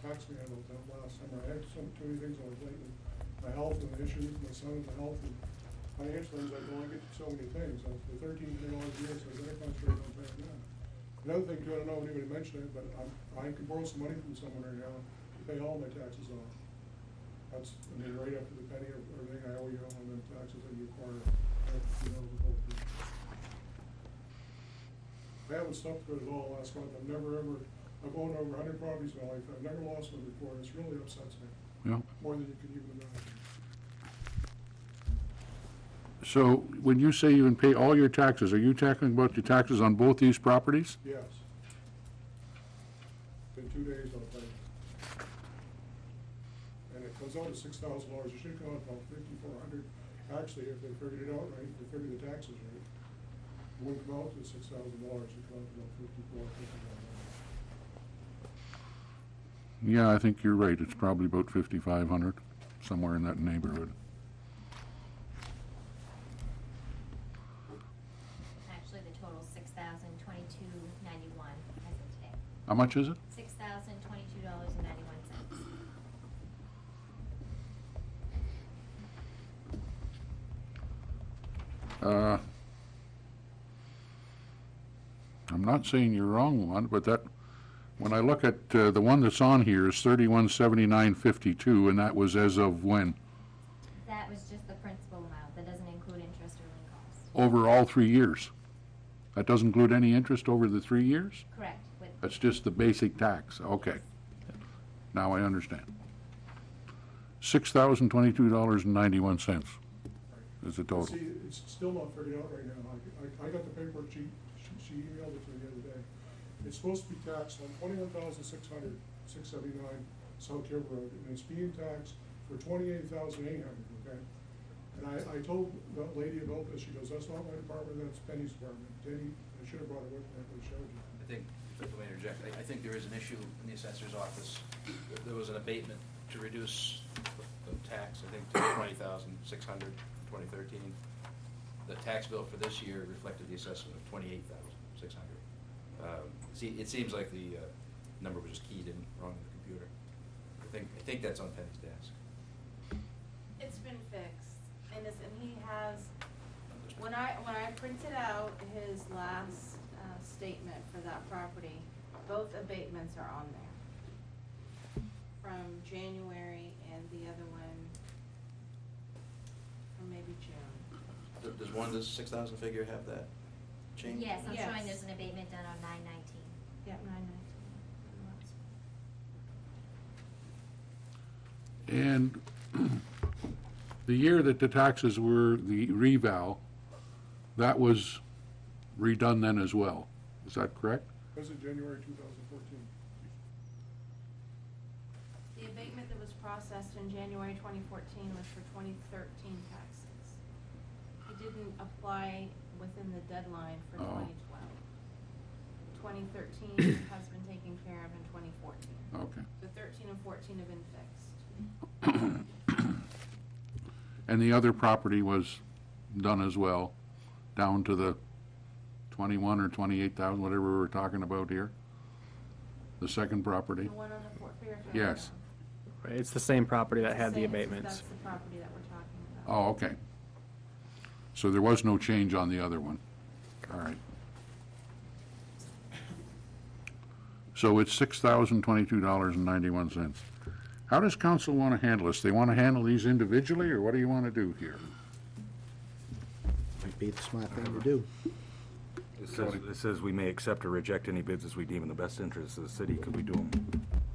tax man about that last summer. I had too many things on my plate, and my health and the issues, my son's health, and financial things. I can only get to so many things. The $13 million a year says I concentrate on paying that. Another thing too, I don't know if anybody mentioned it, but I could borrow some money from someone right now to pay all my taxes off. That's, I mean, right up to the penny of everything I owe you on the taxes that you acquire. I haven't stuffed it at all last month. I've owned over 100 properties in my life. I've never lost one before, and this really upsets me. Yeah. More than you can even imagine. So when you say you can pay all your taxes, are you talking about your taxes on both these properties? Yes. In 2 days, I'll pay. And it comes out at $6,000. It should come out about $5,400. Actually, if they figured it out right, if they figured the taxes right, it wouldn't come out to $6,000. It'd come out to about $5,400. Yeah, I think you're right. It's probably about 5,500, somewhere in that neighborhood. Actually, the total $6,022.91 as of today. How much is it? $6,022.91. I'm not saying you're wrong, one, but that, when I look at the one that's on here is 3179.52, and that was as of when? That was just the principal amount. That doesn't include interest or lien costs. Over all 3 years. That doesn't include any interest over the 3 years? Correct. That's just the basic tax. Okay. Now I understand. $6,022.91 is the total. See, it's still not figured out right now. I got the paperwork. She emailed it to me the other day. It's supposed to be taxed on $21,679 South Caribou Road, and it's being taxed for $28,800. Okay. And I told that lady about this. She goes, "That's not my department. That's Penny's department." Penny, I should have brought it with me. I could have showed you. I think, if I may interject, I think there is an issue in the assessor's office. There was an abatement to reduce the tax, I think, to $20,600 in 2013. The tax bill for this year reflected the assessment of $28,600. See, it seems like the number was just keyed in wrong in the computer. I think that's on Penny's desk. It's been fixed, and he has. When I printed out his last statement for that property, both abatements are on there from January and the other one from maybe June. Does this 6,000 figure have that change? Yes, I'm showing there's an abatement done on 9/19. Yeah, 9/19. And the year that the taxes were the reval, that was redone then as well. Is that correct? Was it January 2014? The abatement that was processed in January 2014 was for 2013 taxes. He didn't apply within the deadline for 2012. 2013 has been taken care of in 2014. Okay. So 13 and 14 have been fixed. And the other property was done as well, down to the 21 or 28,000, whatever we were talking about here? The second property? The one on the Fort Fairfield. Yes. Right, it's the same property that had the Same, abatements. That's the property that we're talking about. Oh, okay. So there was no change on the other one. All right. So it's $6,022.91. How does council want to handle this? They want to handle these individually, or what do you want to do here? Might be the smart thing to do. It says we may accept or reject any bids as we deem in the best interest of the city. Could we do them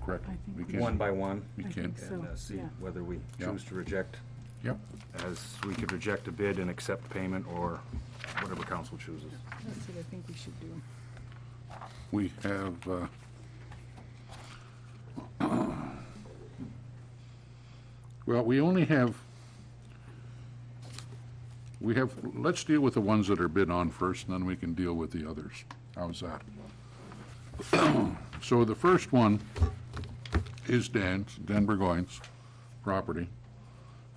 Correct. I think We we can. one by one? We I can. think so. And see yeah. whether we Yep. choose to reject, Yep. as we could reject a bid and accept payment, or whatever council chooses. That's what I think we should do. We have, well, we only have, let's deal with the ones that are bid on first, and then we can deal with the others. How's that? So the first one is Dan Burgoyne's property,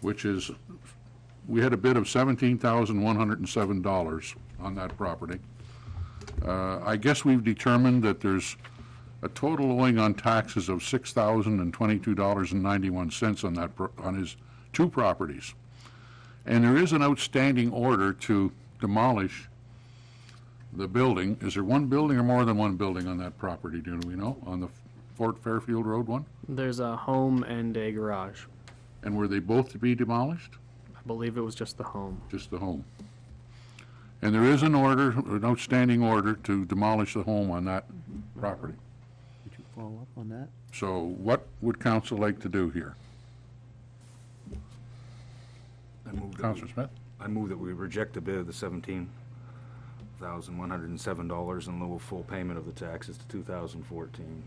which is, we had a bid of $17,107 on that property. I guess we've determined that there's a total owing on taxes of $6,022.91 on that, on his two properties. And there is an outstanding order to demolish the building. Is there one building or more than one building on that property, do we know, on the Fort Fairfield Road one? There's a home and a garage. And were they both to be demolished? I believe it was just the home. Just the home. And there is an order, an outstanding order to demolish the home on that property. Did you follow up on that? So what would council like to do here? Councilor Smith? I move that we reject the bid of the $17,107 in lieu of full payment of the taxes to 2014.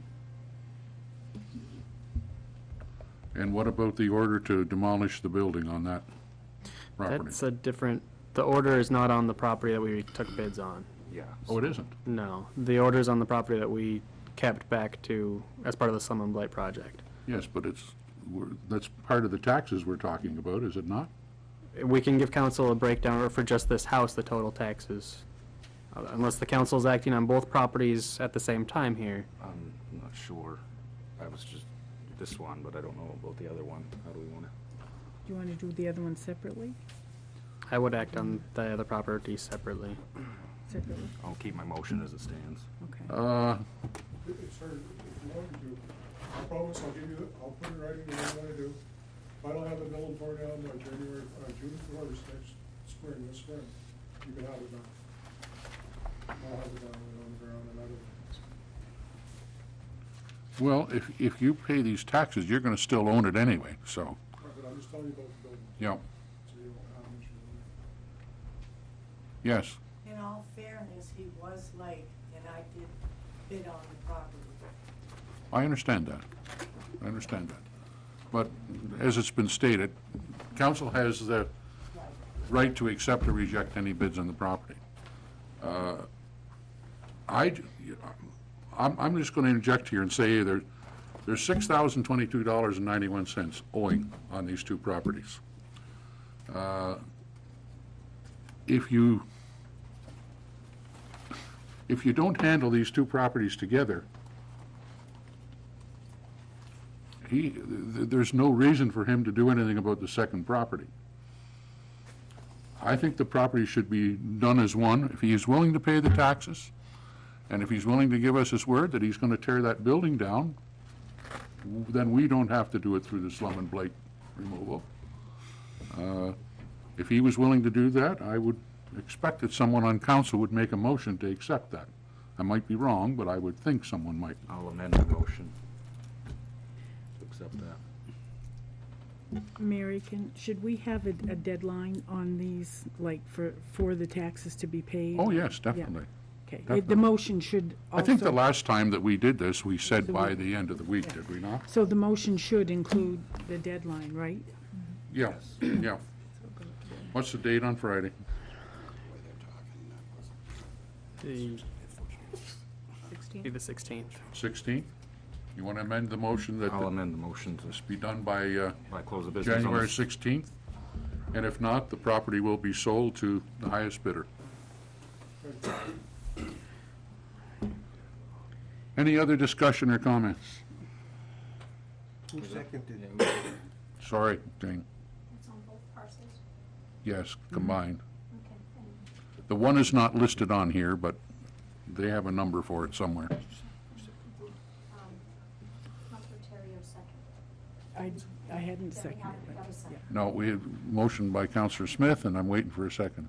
And what about the order to demolish the building on that property? That's a different, the order is not on the property that we took bids on. Yeah. Oh, it isn't? No, the order's on the property that we kept back to, as part of the Slum and Blight project. Yes, but that's part of the taxes we're talking about, is it not? We can give council a breakdown, or for just this house, the total taxes. Unless the council's acting on both properties at the same time here. I'm not sure. I was just this one, but I don't know about the other one. How do we want to? Do you want to do the other one separately? I would act on the other property separately. Separately? I'll keep my motion as it stands. Okay. It's hard, if you want to, I promise I'll give you, I'll put in writing what I want to do. If I don't have the building torn down by June 1st next spring, this spring, you can have it done. I'll have it down and on the ground and other things. Well, if you pay these taxes, you're gonna still own it anyway, so, Right, but I'm just telling you about the building. yeah. So you don't have an issue with it. Yes, In all fairness, he was late, and I did bid on the property. I understand that. I understand that. But as it's been stated, council has the right to accept or reject any bids on the property. I'm just going to interject here and say there's $6,022.91 owing on these two properties. If you don't handle these two properties together, there's no reason for him to do anything about the second property. I think the property should be done as one. If he is willing to pay the taxes, and if he's willing to give us his word that he's going to tear that building down, then we don't have to do it through the slum and blight removal. If he was willing to do that, I would expect that someone on council would make a motion to accept that. I might be wrong, but I would think someone might. I'll amend the motion to accept that. Mary, should we have a deadline on these, like, for the taxes to be paid? Oh, yes, Yeah. definitely. Okay, Definitely. the motion should also. I think the last time that we did this, we said The by week. the end of the week, did we not? So the motion should include the deadline, right? Yeah, yeah. What's the date on Friday? Be the 16th. 16th? You want to amend the motion that I'll amend the motion to this be done by close of business on January the 16th? And if not, the property will be sold to the highest bidder. Any other discussion or comments? Who seconded? Sorry, Jane. It's on both parcels? Yes, combined. Okay, thank The one is not listed on here, but they have a number for it somewhere. Counselor Terrio second. I hadn't Yeah, we seconded have- it. that was second. No, we have motion by Counselor Smith, and I'm waiting for a second.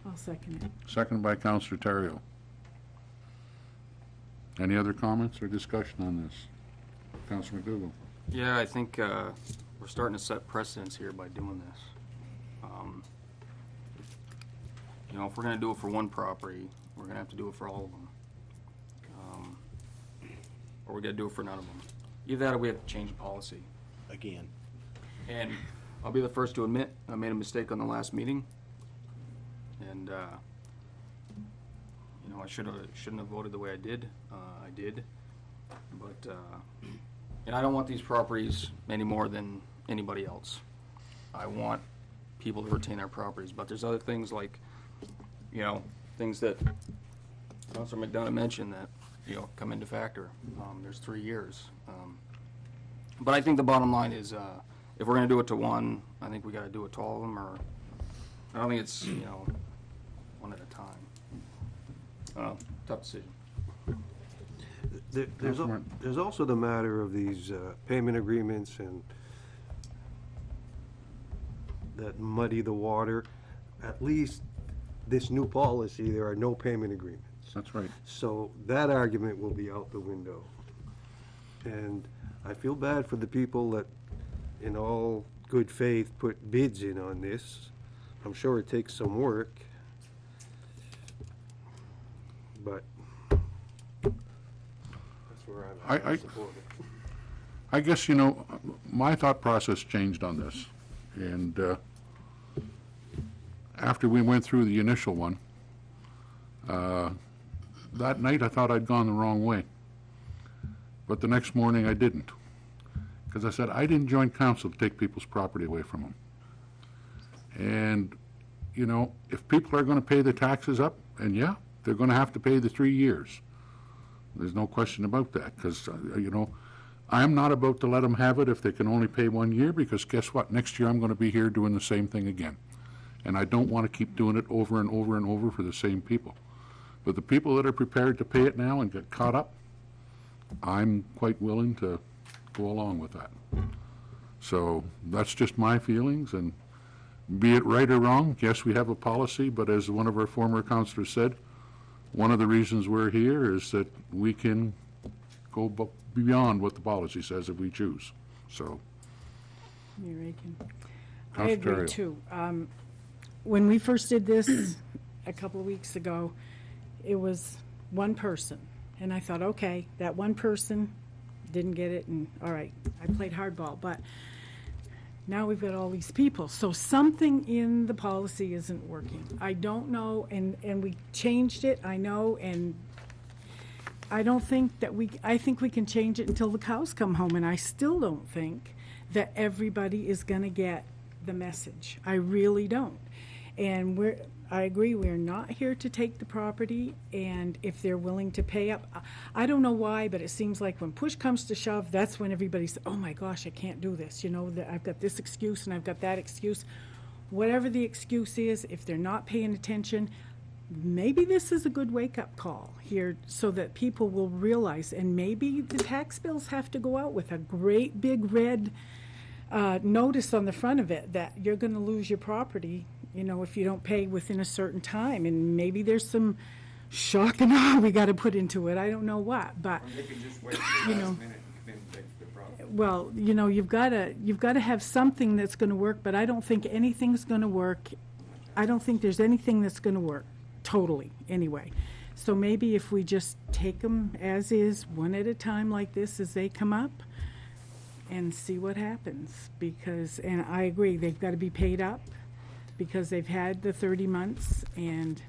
I'll second it. Second by Counselor Terrio. Any other comments or discussion on this? Counselor McDougall? Yeah, I think we're starting to set precedents here by doing this. You know, if we're gonna do it for one property, we're gonna have to do it for all of them. Or we gotta do it for none of them. Either that or we have to change the policy. Again. And I'll be the first to admit, I made a mistake on the last meeting. And, you know, shouldn't have voted the way I did. I did. But, and I don't want these properties any more than anybody else. I want people to retain their properties, but there's other things like, you know, things that Councilor McDonough mentioned that, you know, come into factor. There's 3 years. But I think the bottom line is, if we're gonna do it to one, I think we gotta do it to all of them, or, I don't think it's, you know, one at a time. Tough decision. There's also the matter of these payment agreements and that muddy the water. At least this new policy, there are no payment agreements. That's right. So that argument will be out the window. And I feel bad for the people that, in all good faith, put bids in on this. I'm sure it takes some work, but that's where I'm at. I support it. I guess, you know, my thought process changed on this. And after we went through the initial one, that night I thought I'd gone the wrong way. But the next morning I didn't. Because I said, I didn't join council to take people's property away from them. And, you know, if people are going to pay the taxes up, and yeah, they're going to have to pay the 3 years. There's no question about that, because, you know, I'm not about to let them have it if they can only pay 1 year, because guess what? Next year I'm going to be here doing the same thing again. And I don't want to keep doing it over and over and over for the same people. But the people that are prepared to pay it now and get caught up, I'm quite willing to go along with that. So that's just my feelings, and be it right or wrong, yes, we have a policy, but as one of our former councilors said, one of the reasons we're here is that we can go beyond what the policy says if we choose. So, Mayor Aiken. I Councilor agree Terrio. too. When we first did this a couple of weeks ago, it was one person. And I thought, okay, that one person didn't get it, and all right, I played hardball. But now we've got all these people. So something in the policy isn't working. I don't know, and we changed it, I know, and I don't think that I think we can change it until the cows come home, and I still don't think that everybody is going to get the message. I really don't. And I agree, we're not here to take the property, and if they're willing to pay up, I don't know why, but it seems like when push comes to shove, that's when everybody's, oh my gosh, I can't do this, you know, I've got this excuse and I've got that excuse. Whatever the excuse is, if they're not paying attention, maybe this is a good wake-up call here so that people will realize, and maybe the tax bills have to go out with a great big red notice on the front of it that you're going to lose your property, you know, if you don't pay within a certain time. And maybe there's some shock and awe we got to put into it. I don't know what, but They can just wait for the last minute and then take the property. well, you know, you've got to have something that's going to work, but I don't think anything's going to work. I don't think there's anything that's going to work totally anyway. So maybe if we just take them as is, one at a time like this as they come up, and see what happens. Because, and I agree, they've got to be paid up because they've had the 30 months, and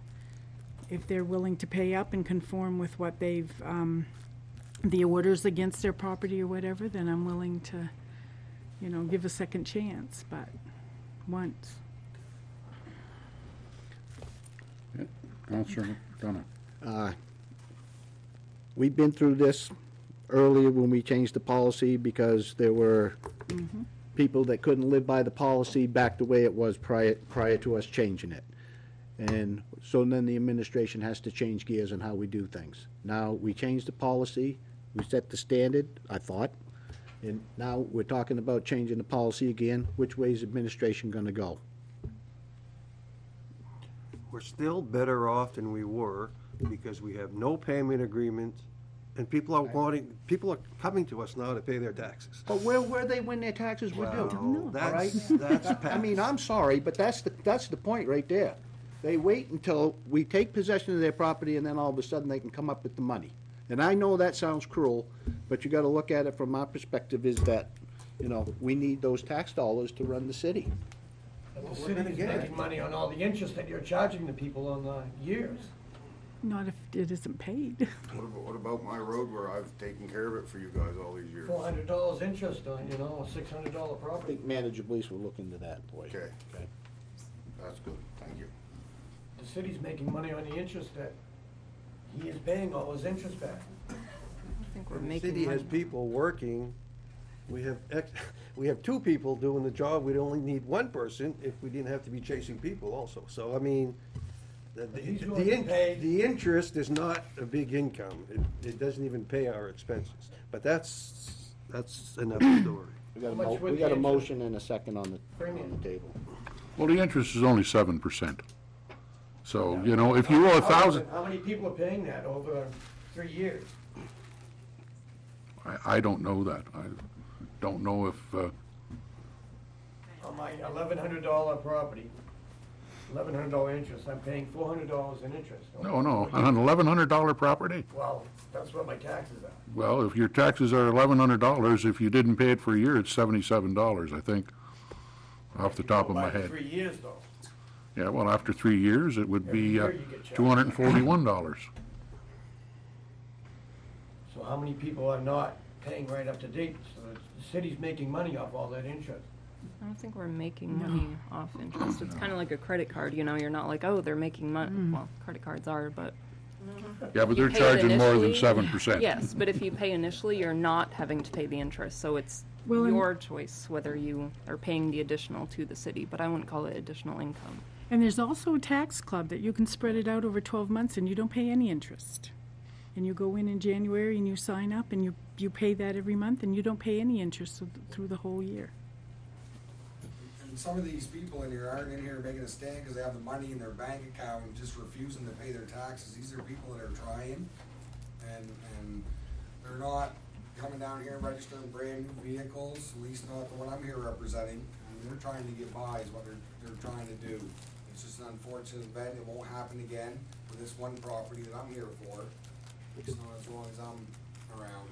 if they're willing to pay up and conform with what they've, the orders against their property or whatever, then I'm willing to, give a second chance, but once. Counselor McDonough. We've been through this earlier when we changed the policy because there were people that couldn't live by the policy back the way it was prior to us changing it. And so then the administration has to change gears on how we do things. Now, we changed the policy, we set the standard, I thought, and now we're talking about changing the policy again. Which way is administration gonna go? We're still better off than we were because we have no payment agreements and people are coming to us now to pay their taxes. But where were they when their taxes were due? Well, that's I mean, I'm sorry, but that's the point right there. They wait until we take possession of their property and then all of a sudden they can come up with the money. And I know that sounds cruel, but you gotta look at it from our perspective is that, we need those tax dollars to run the city. The city is making money on all the interest that you're charging the people on the years. Not if it isn't paid. What about my road where I've taken care of it for you guys all these years? $400 interest on, a $600 I property. think manager Blease will look into that for you. Okay. That's good, thank you. The city's making money on the interest that he is paying all his interest back. I think we're The making city has money. people working. We have two people doing the job. We'd only need one person if we didn't have to be chasing people also. So, I mean, He's going to pay- the interest is not a big income. It doesn't even pay our expenses. But that's another story. We got How much would we the got a interest motion and a second on the premium? table. Well, the interest is only 7%. So, if you owe $1,000, How many people are paying that over 3 years? I don't know that. I don't know if, On my $1,100 property, $1,100 interest, I'm paying $400 in interest. no, on an $1,100 property. Well, that's what my taxes are. Well, if your taxes are $1,100, if you didn't pay it for a year, it's $77, I think, off the top of my head. 3 years, though. Yeah, well, after 3 years, it would Every be year you get charged. $241. So how many people are not paying right up to date? So the city's making money off all that interest. I don't think we're making money off interest. It's kind of like a credit card, you're not like, oh, they're making money. Well, credit cards are, but. Yeah, but You they're pay it charging more than initially. 7%. Yes, but if you pay initially, you're not having to pay the interest, so it's Well, and- your choice whether you are paying the additional to the city, but I wouldn't call it additional income. And there's also a tax club that you can spread it out over 12 months and you don't pay any interest. And you go in January and you sign up and you pay that every month and you don't pay any interest through the whole year. And some of these people in here aren't in here making a stand because they have the money in their bank account and just refusing to pay their taxes. These are people that are trying, and they're not coming down here and registering brand new vehicles, at least not the one I'm here representing. And they're trying to get by is what they're trying to do. It's just an unfortunate event. It won't happen again with this one property that I'm here for. It's not as long as I'm around.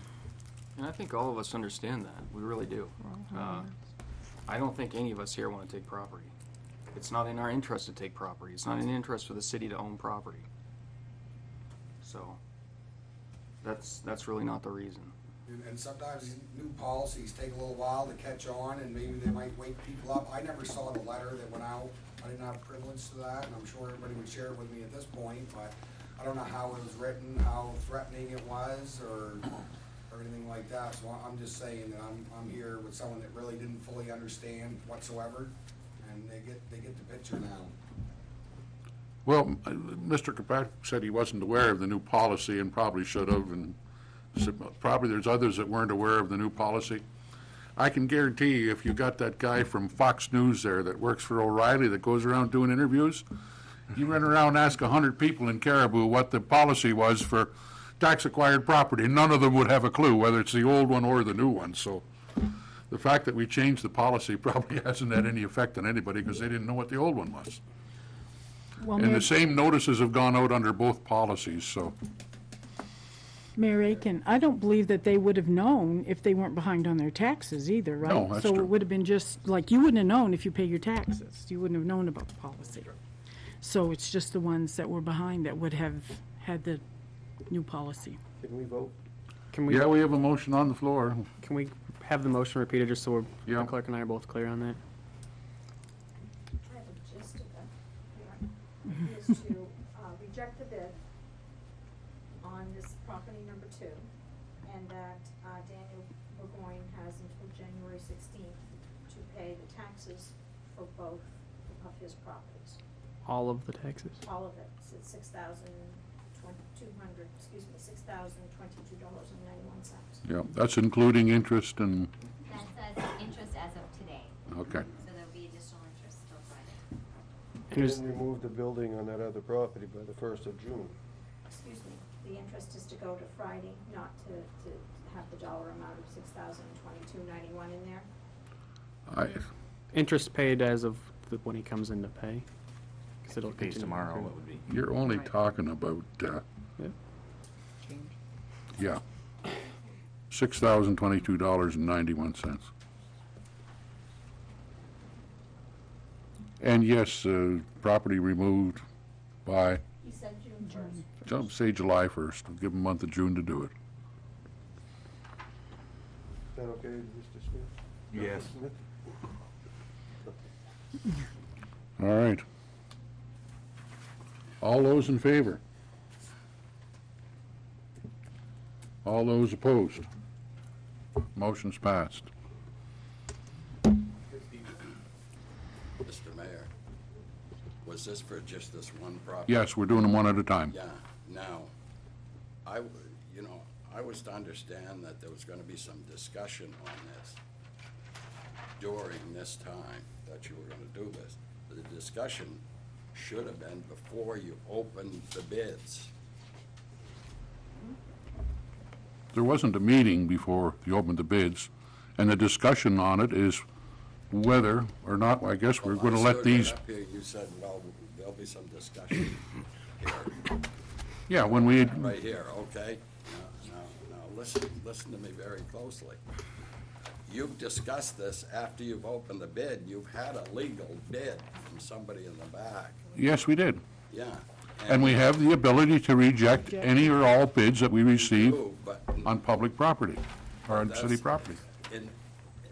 And I think all of us understand that, we really do. I don't think any of us here want to take property. It's not in our interest to take property. It's not in the interest for the city to own property. So, that's really not the reason. And sometimes these new policies take a little while to catch on, and maybe they might wake people up. I never saw the letter that went out. I didn't have privilege to that, and I'm sure everybody would share it with me at this point, but I don't know how it was written, how threatening it was, or anything like that. So I'm just saying that I'm here with someone that really didn't fully understand whatsoever, and they get the picture now. Well, Mr. Kirkpatrick said he wasn't aware of the new policy and probably should have, and probably there's others that weren't aware of the new policy. I can guarantee you, if you got that guy from Fox News there that works for O'Reilly that goes around doing interviews, you run around and ask 100 people in Caribou what the policy was for tax-acquired property. None of them would have a clue, whether it's the old one or the new one. So the fact that we changed the policy probably hasn't had any effect on anybody because they didn't know what the old one was. Well, And Mayor, the same notices have gone out under both policies, so. Mayor Aiken, I don't believe that they would have known if they weren't behind on their taxes either, right? No, that's So true. it would have been just, like, you wouldn't have known if you pay your taxes. You wouldn't have known about the policy. So it's just the ones that were behind that would have had the new policy. Can we vote? Can we, Yeah, we have a motion on the floor. can we have the motion repeated just so we're, Yeah. the clerk and I are both clear on that? I have a gist of it here, is to reject the bid on this property number 2, and that Daniel Burgoyne has until January 16th to pay the taxes for both of his properties. All of the taxes? All of it, it's $6,22.91. Yeah, that's including interest and, That's interest as of today, okay. so there'll be additional interest till Friday. And is- And remove the building on that other property by the 1st of June. Excuse me, the interest is to go to Friday, not to have the dollar amount of $6,022.91 in there. Interest paid as of when he comes in to pay? 'Cause it'll If he pays continue tomorrow, accruing. it would be. You're only talking about, yeah, $6,022.91. And yes, property removed by, He said June 1st. say July 1st. We'll give them a month of June to do it. Is that okay, Mr. Smith? Yes. Smith? All right. All those in favor? All those opposed? Motion's passed. Mr. Mayor, was this for just this one property? Yes, we're doing them one at a time. Yeah, now, I was to understand that there was gonna be some discussion on this during this time that you were gonna do this. The discussion should have been before you opened the bids. There wasn't a meeting before you opened the bids, and the discussion on it is whether or not, I guess we're going to let these, Up here, you said, well, there'll be some discussion here, yeah, when we, right here, okay? Now, listen to me very closely. You've discussed this after you've opened the bid. You've had a legal bid from somebody in the back. yes, we did. Yeah. And we have the ability to reject any or all bids that we receive But on public property, or on city That's- property.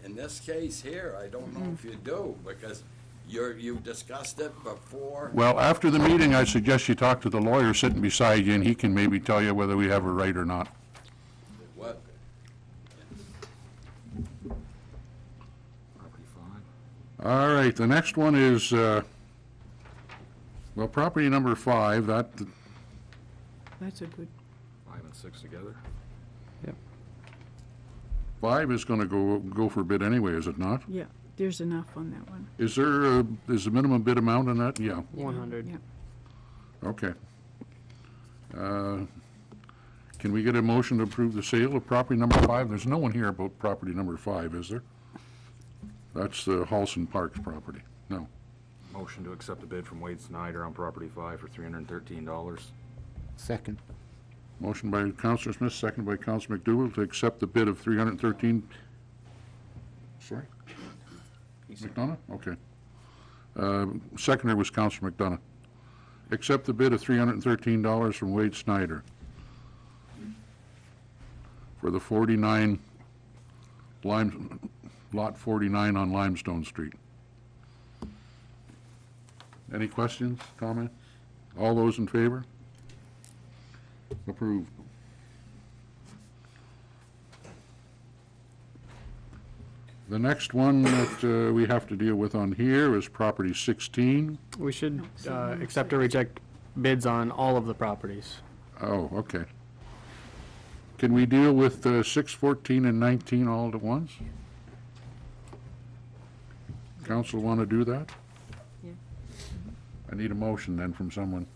in this case here, I don't know if you do, because you've discussed it before. Well, after the meeting, I suggest you talk to the lawyer sitting beside you, and he can maybe tell you whether we have a right or not. What? Property 5. All right, the next one is, well, property number 5, that, That's a good, 5 and 6 together. 5 is going to go for bid anyway, is it not? yeah, there's enough on that one. Is there, is the minimum bid amount on that? Yeah, 100. Yeah. okay. Can we get a motion to approve the sale of property number 5? There's no one here about property number 5, is there? That's the Halson Parks property. No. Motion to accept the bid from Wade Snyder on property 5 for $313. Second. Motion by Counselor Smith, seconded by Counselor McDougal to accept the bid of 313. Sorry? McDonough? Okay. Seconder was Counselor McDonough. Accept the bid of $313 from Wade Snyder for the 49 Lot 49 on Limestone Street. Any questions, comments? All those in favor? Approved. The next one that we have to deal with on here is property 16. We should accept or reject bids on all of the properties. Oh, okay. Can we deal with 6, 14, and 19 all at once? Council want to do that? Yeah. I need a motion then from someone.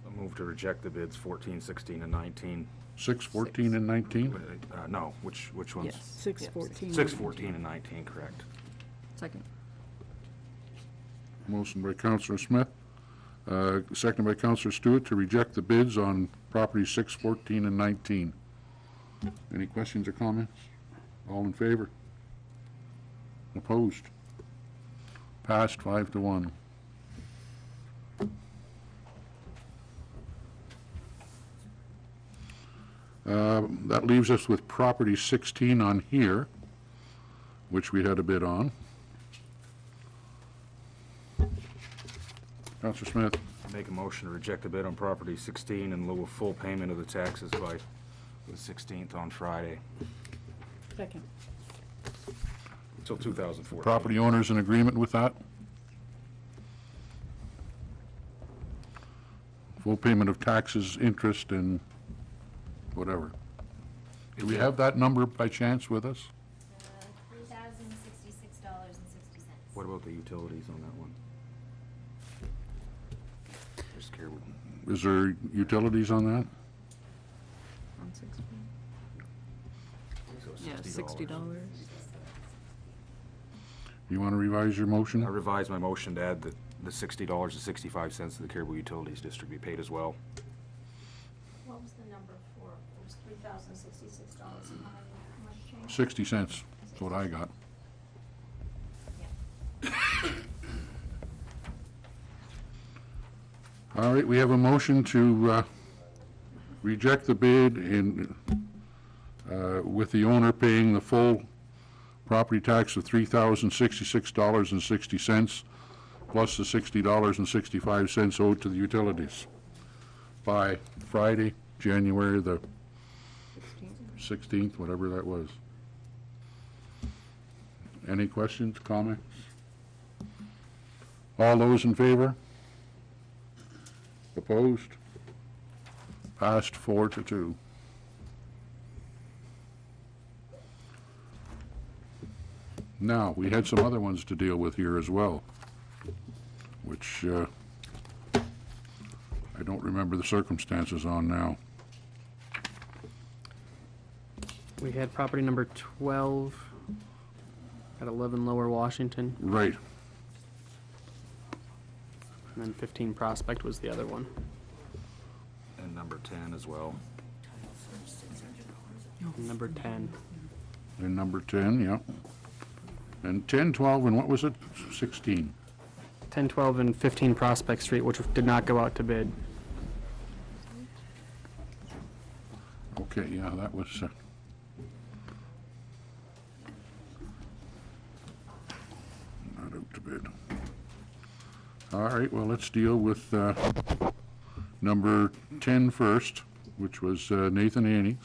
A move to reject the bids 14, 16, and 19. 6, 14, and 19? No, which ones? Yes. 614. 6, 14, and 19, correct. Second. Motion by Councilor Smith, seconded by Councilor Stewart to reject the bids on property 6, 14, and 19. Any questions or comments? All in favor? Opposed? Passed 5-1. That leaves us with property 16 on here, which we had a bid on. Counselor Smith, Make a motion to reject the bid on property 16 in lieu of full payment of the taxes by the 16th on Friday, Second. till 2014. property owners in agreement with that? Full payment of taxes, interest, and whatever. Do we have that number by chance with us? $3,066.60. What about the utilities on that one? There's Caribou. Is there utilities on that? On 16. So Yeah, $60. You want to revise your motion? I revised my motion to add the $60.65 to the Caribou Utilities District be paid as well. What was the number for, it was $3,066, how much change? 60 cents, that's what I got. All right, we have a motion to reject the bid in, with the owner paying the full property tax of $3,066.60 plus the $60.65 owed to the utilities by Friday, January the 16th, whatever that was. Any questions, comments? All those in favor? Opposed? Passed 4-2. Now, we had some other ones to deal with here as well, which I don't remember the circumstances on now. We had property number 12 at 11 Lower Washington, Right. and then 15 Prospect was the other one. And number 10 as well. And number 10. And number 10, yeah. And 10, 12, and what was it? 16. 10, 12, and 15 Prospect Street, which did not go out to bid. Okay, yeah, that was, not out to bid. All right, well, let's deal with number 10 first, which was Nathan Annings.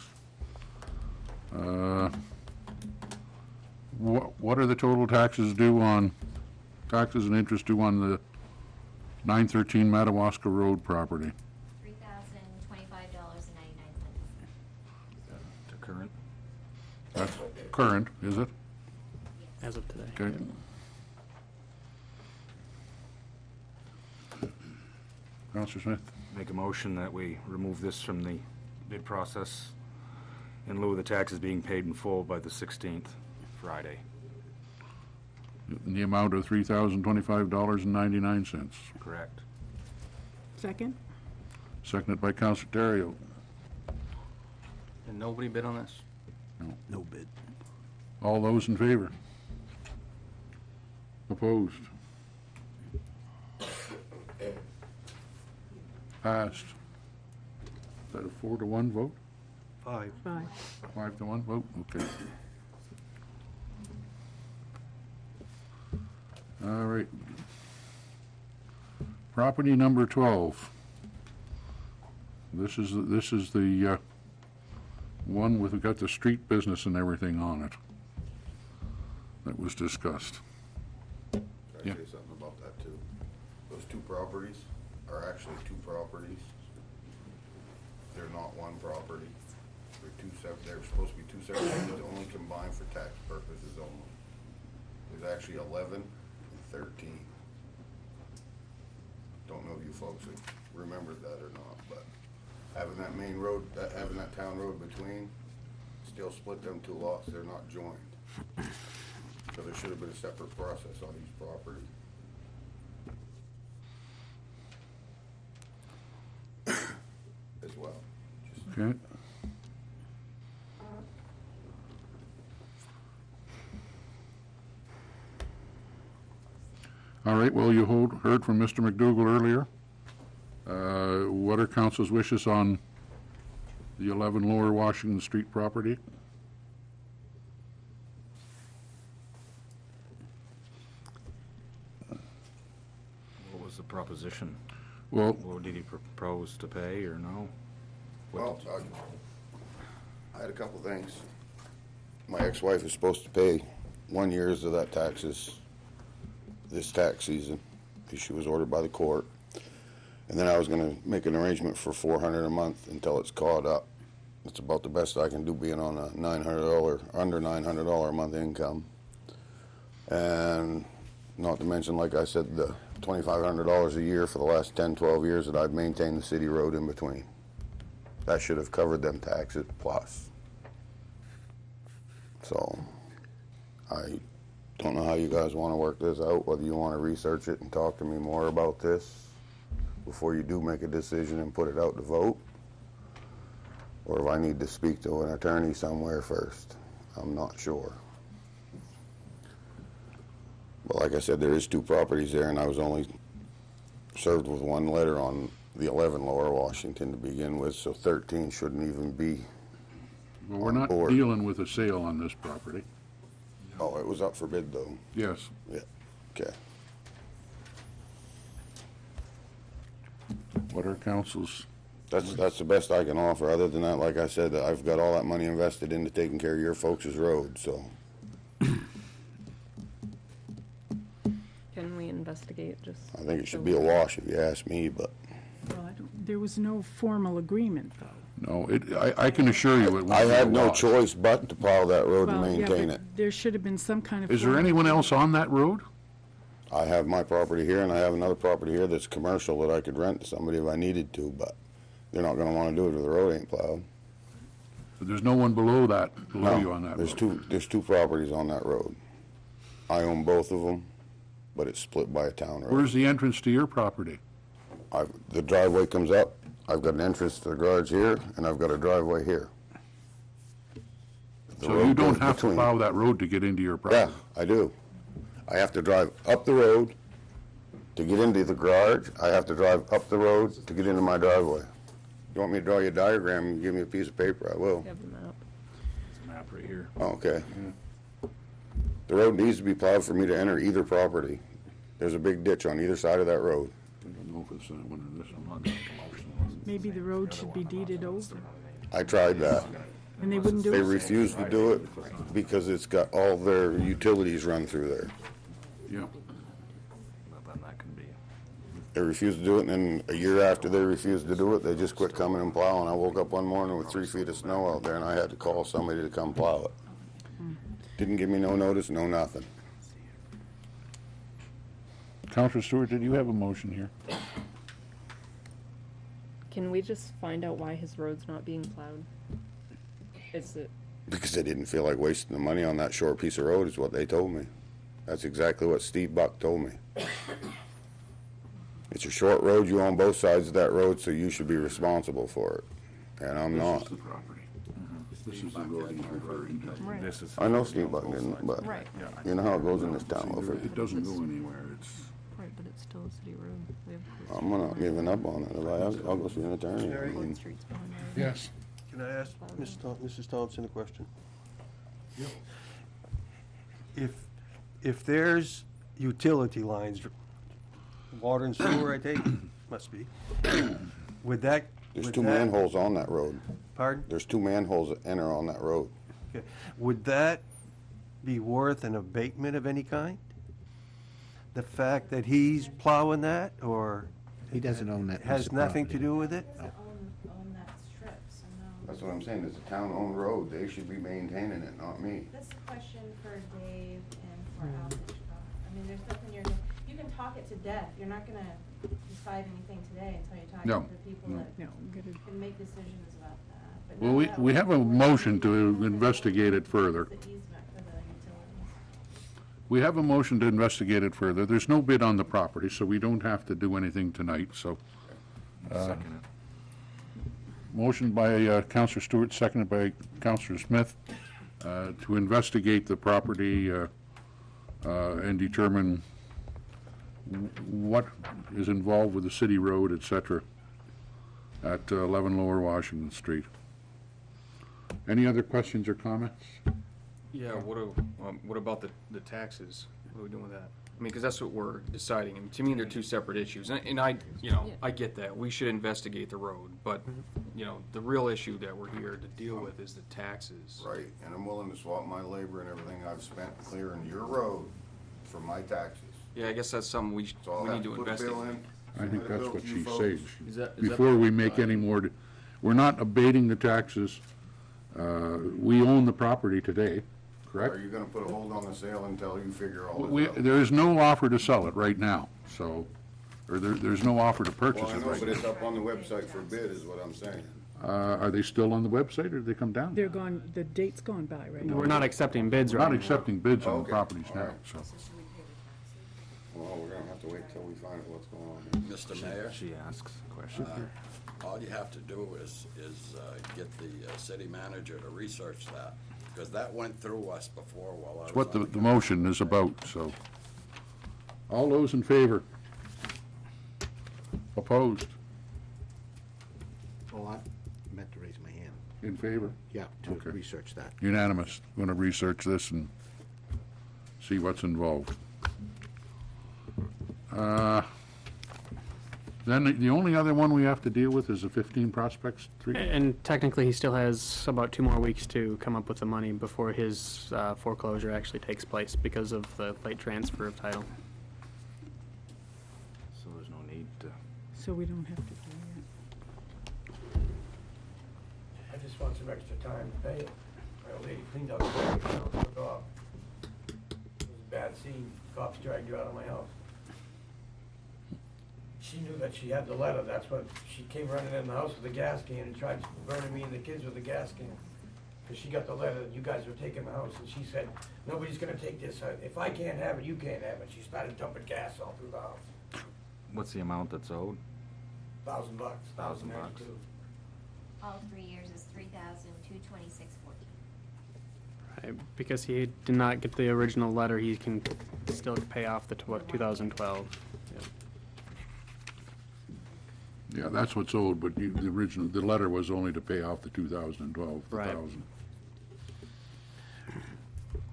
What are the total taxes due on, taxes and interest due on the 913 Madawaska Road property? $3,025.99. To current. That's current, is it? As of today. Okay. Counselor Smith? Make a motion that we remove this from the bid process in lieu of the taxes being paid in full by the 16th, Friday. In the amount of $3,025.99. Correct. Second? Seconded by Counselor Terrio. And nobody bid on this? No bid. All those in favor? Opposed? Passed. Is that a 4-1 vote? 5. 5-1 vote? Okay. All right. Property number 12. This is the one with, got the street business and everything on it that was discussed. Can I Yeah. say something about that too? Those two properties are actually two properties. They're not one property. They're two separate, they're supposed to be two separate things, only combined for tax purposes only. There's actually 11 and 13. Don't know if you folks have remembered that or not, but having that main road, having that town road between, still split them two lots, they're not joined. So there should have been a separate process on each property. As well. Okay. All right, well, you heard from Mr. McDougall earlier. What are council's wishes on the 11 Lower Washington Street property. What was the proposition? Well, What did he propose to pay or no? Well, I had a couple things. My ex-wife is supposed to pay 1 year's of that taxes this tax season, because she was ordered by the court. And then I was gonna make an arrangement for $400 a month until it's caught up. It's about the best I can do, being on a $900, under $900 a month income. And not to mention, like I said, the $2,500 a year for the last 10, 12 years that I've maintained the city road in between. That should have covered them taxes plus. So, I don't know how you guys want to work this out, whether you want to research it and talk to me more about this before you do make a decision and put it out to vote, or if I need to speak to an attorney somewhere first. I'm not sure. But like I said, there is 2 properties there, and I was only served with 1 letter on the 11 Lower Washington to begin with, so 13 shouldn't even be Well, we're not board. dealing with a sale on this property. Oh, it was up for bid, though. Yes. Yeah, okay. What are council's? That's the best I can offer. Other than that, like I said, I've got all that money invested into taking care of your folks' road, so. Can we investigate just? I think it should be a wash if you ask me, but. Well, there was no formal agreement, though. No, I can assure you it won't be I had a no wash. choice but to plow that road and Well, yeah, maintain but it. there should have been some kind of. Is there formal- anyone else on that road? I have my property here, and I have another property here that's commercial that I could rent to somebody if I needed to, but they're not gonna wanna do it if the road ain't plowed. But there's no one below No, you on that road? there's two properties on that road. I own both of them, but it's split by a town road. Where's the entrance to your property? The driveway comes up, I've got an entrance to the garage here, and I've got a driveway here. The So road you goes don't have to between. plow that road to get into your Yeah, property? I do. I have to drive up the road to get into the garage. I have to drive up the road to get into my driveway. You want me to draw you a diagram and give me a piece of paper, I will. You have the map. It's a map right here. Oh, okay. The road needs to be plowed for me to enter either property. There's a big ditch on either side of that road. I don't know if it's that one or this one. Maybe the road should be deeded over, I tried that. and they wouldn't do They it. refused to do it because it's got all their utilities run through there. Yeah. But then that can be. They refused to do it, and then a year after they refused to do it, they just quit coming and plowing. I woke up one morning with 3 feet of snow out there, and I had to call somebody to come plow it. Didn't give me no notice, no nothing. Counselor Stewart, did you have a motion here? Can we just find out why his road's not being plowed? Is it, Because they didn't feel like wasting the money on that short piece of road is what they told me. That's exactly what Steve Buck told me. It's a short road, you own both sides of that road, so you should be responsible for it. And I'm This not. is the property. This is the road he's referring to. right, This is. I know Steve Buck didn't, but right, you know how it goes in this town, See, Wilford. it doesn't go anywhere. It's, right, but it's still a city road. We have I'm not giving up on it. I'll go see an attorney. I mean, Court Street's behind there. yes. Can I ask Mrs. Thompson a question? If there's utility lines, water and sewer, I take, must be, would that? There's would 2 that- manholes on that road. Pardon? There's 2 manholes that enter on that road. Okay. Would that be worth an abatement of any kind? The fact that he's plowing that, or? He doesn't own that piece Has of nothing to property. do with it? Own that strip, so no. That's what I'm saying, it's a town-owned road. They should be maintaining it, not me. That's a question for Dave and for Al Hitchcock. I mean, there's nothing you can talk it to death. You're not gonna decide anything today until you talk No. to the people that No, get it. can make decisions about that. But Well, now we, that we was have a before motion to the investigate it further. The easement for the utilities. We have a motion to investigate it further. There's no bid on the property, so we don't have to do anything tonight, so. Second it. Motion by Counselor Stewart, seconded by Counselor Smith, to investigate the property and determine what is involved with the city road, et cetera, at 11 Lower Washington Street. Any other questions or comments? Yeah, what about the taxes? What are we doing with that? I mean, because that's what we're deciding, and to me, they're two separate issues, and I, I get that, we should investigate the road, but, the real issue that we're here to deal with is the taxes. Right, and I'm willing to swap my labor and everything I've spent clearing your road for my taxes. Yeah, I guess that's something we need to investigate. I think that's what she's folks. saying. Is that Before we make any more, we're not abating the taxes. We own the property today, correct? Are you gonna put a hold on the sale until you figure all this out? There is no offer to sell it right now, so, or there's no offer to purchase Well, I it know, right but now. it's up on the website for bid, is what I'm saying. Are they still on the website, or did they come down? They're gone, the date's gone by right now. We're not accepting bids We're right not now. accepting bids on the Okay, properties all now, right. so. Well, we're gonna have to wait till we find out what's going on here. Mr. Mayor, She asks a question. all you have to do is get the city manager to research that, because that went through us before while I was It's what on the motion is about, so. All those in favor? Opposed? Oh, I meant to raise my hand. In favor? Yeah, to Okay. research that. Unanimous. Going to research this and see what's involved. Then the only other one we have to deal with is the 15 Prospect Street. And technically, he still has about 2 more weeks to come up with the money before his foreclosure actually takes place because of the late transfer of title. So there's no need to. So we don't have to do I just want some extra time to pay it. My old lady cleaned out the bank account for the dog. It was a bad scene. Cops dragged her out of my house. She knew that she had the letter. That's what, she came running in the house with a gas can and tried burning me and the kids with a gas can. Because she got the letter that you guys were taking the house, and she said, nobody's gonna take this. If I can't have it, you can't have it. She started dumping gas all through the house. What's the amount that's owed? $1,000. $1,000. All 3 years is $3,226.14. Right, because he did not get the original letter, he can still pay off the 2012. Yeah, that's what's owed, but the original, the letter was only to pay off the 2012, the Right. 1,000.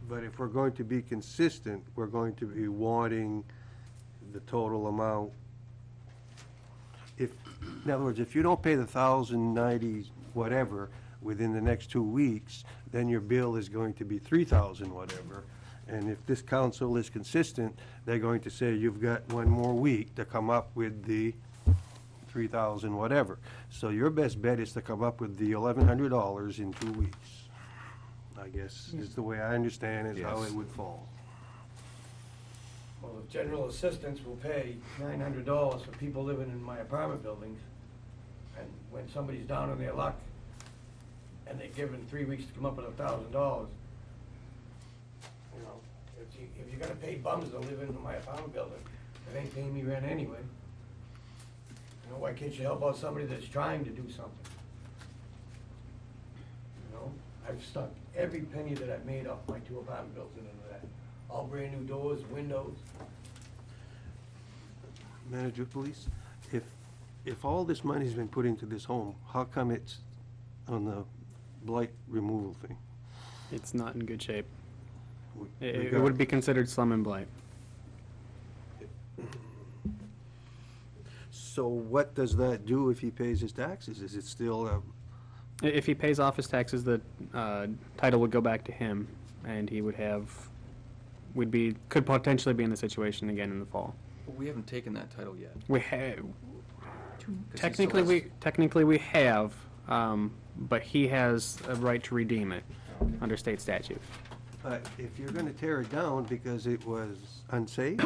But if we're going to be consistent, we're going to be wanting the total amount. In other words, if you don't pay the 1,090 whatever within the next 2 weeks, then your bill is going to be 3,000 whatever. And if this council is consistent, they're going to say, you've got 1 more week to come up with the 3,000 whatever. So your best bet is to come up with the $1,100 in 2 weeks. I guess is the way I understand is how Yes. it would fall. Well, if general assistance will pay $900 for people living in my apartment buildings, and when somebody's down on their luck, and they're given 3 weeks to come up with $1,000, if you're gonna pay bums to live in my apartment building, it ain't paying me rent anyway. Why can't you help out somebody that's trying to do something? I've stuck every penny that I've made off my 2 apartment buildings into that. All brand new doors, windows. Manager, please, if all this money's been put into this home, how come it's on the blight removal thing? It's not in good shape. We It got- would be considered slum and blight. So what does that do if he pays his taxes? Is it still, If he pays off his taxes, the title would go back to him, and he would have, could potentially be in the situation again in the fall. But we haven't taken that title yet. We have, 'Cause he technically still has- technically we have, but he has a right to redeem it under state statute. but if you're gonna tear it down because it was unsafe,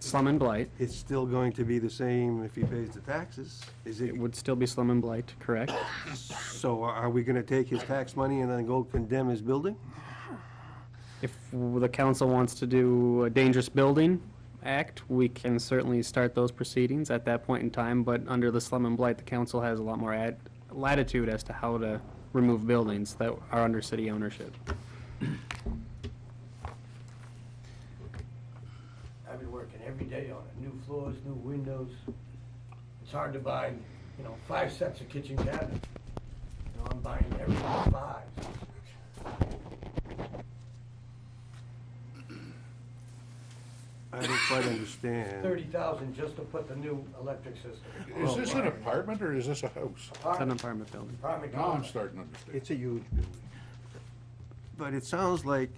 Slum and blight. it's still going to be the same if he pays the taxes? Is It would still be slum and blight, correct? So are we gonna take his tax money and then go condemn his building? If the council wants to do a dangerous building act, we can certainly start those proceedings at that point in time, but under the slum and blight, the council has a lot more latitude as to how to remove buildings that are under city ownership. I've been working every day on it, new floors, new windows. It's hard to buy, 5 sets of kitchen cabinets. I'm buying everything quite understand. 30,000 just to put the new electric system. Is this an apartment or is this a house? It's an apartment building. Apartment Now I'm complex. starting to understand. It's a huge building. But it sounds like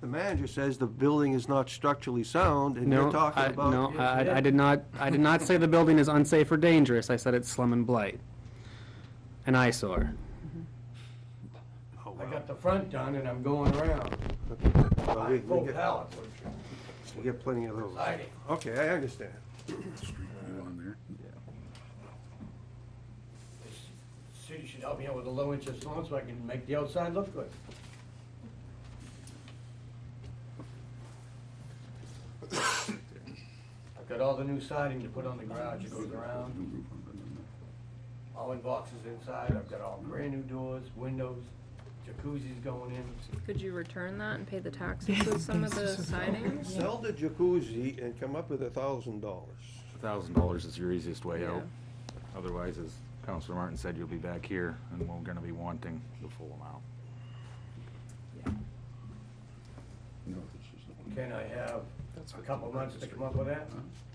the manager says the building is not structurally sound, and you're talking about. No, I did not say the building is unsafe or dangerous. I said it's slum and blight. An eyesore. I got the front done and I'm going around. Well, we Full get- pallets. We get plenty of those. Siding. Okay, I understand. You on there? City should help me out with a low interest loan so I can make the outside look good. I've got all the new siding to put on the garage. It goes around. All in boxes inside. I've got all brand new doors, windows, jacuzzis going in. Could you return that and pay the taxes with some of the siding? Sell the jacuzzi and come up with $1,000. $1,000 is your easiest way Yeah. out. Otherwise, as Councilor Martin said, you'll be back here, and we're gonna be wanting the full amount. No, this is the one. Can I have a couple months to come up with that?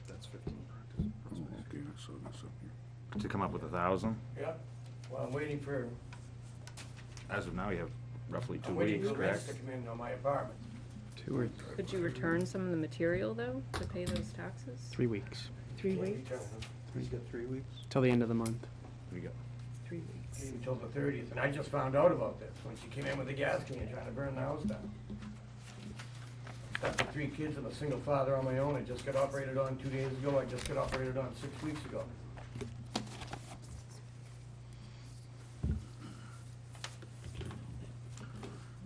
That's 15 practice. Oh, okay, I saw this up here. To come up with 1,000, Yeah. Well, I'm waiting for, as of now, you have roughly 2 I'm waiting weeks, for rents correct? to come in on my apartment. 2 or Could you return some of the material, though, to pay those taxes? 3 weeks. 3 Can't weeks? return them. He's got 3 weeks? Till the end of the month. We go. 3 weeks. Maybe till the 30th, and I just found out about this when she came in with the gas can trying to burn the house down. Got the 3 kids and a single father on my own. I just got operated on 2 days ago. I just got operated on 6 weeks ago.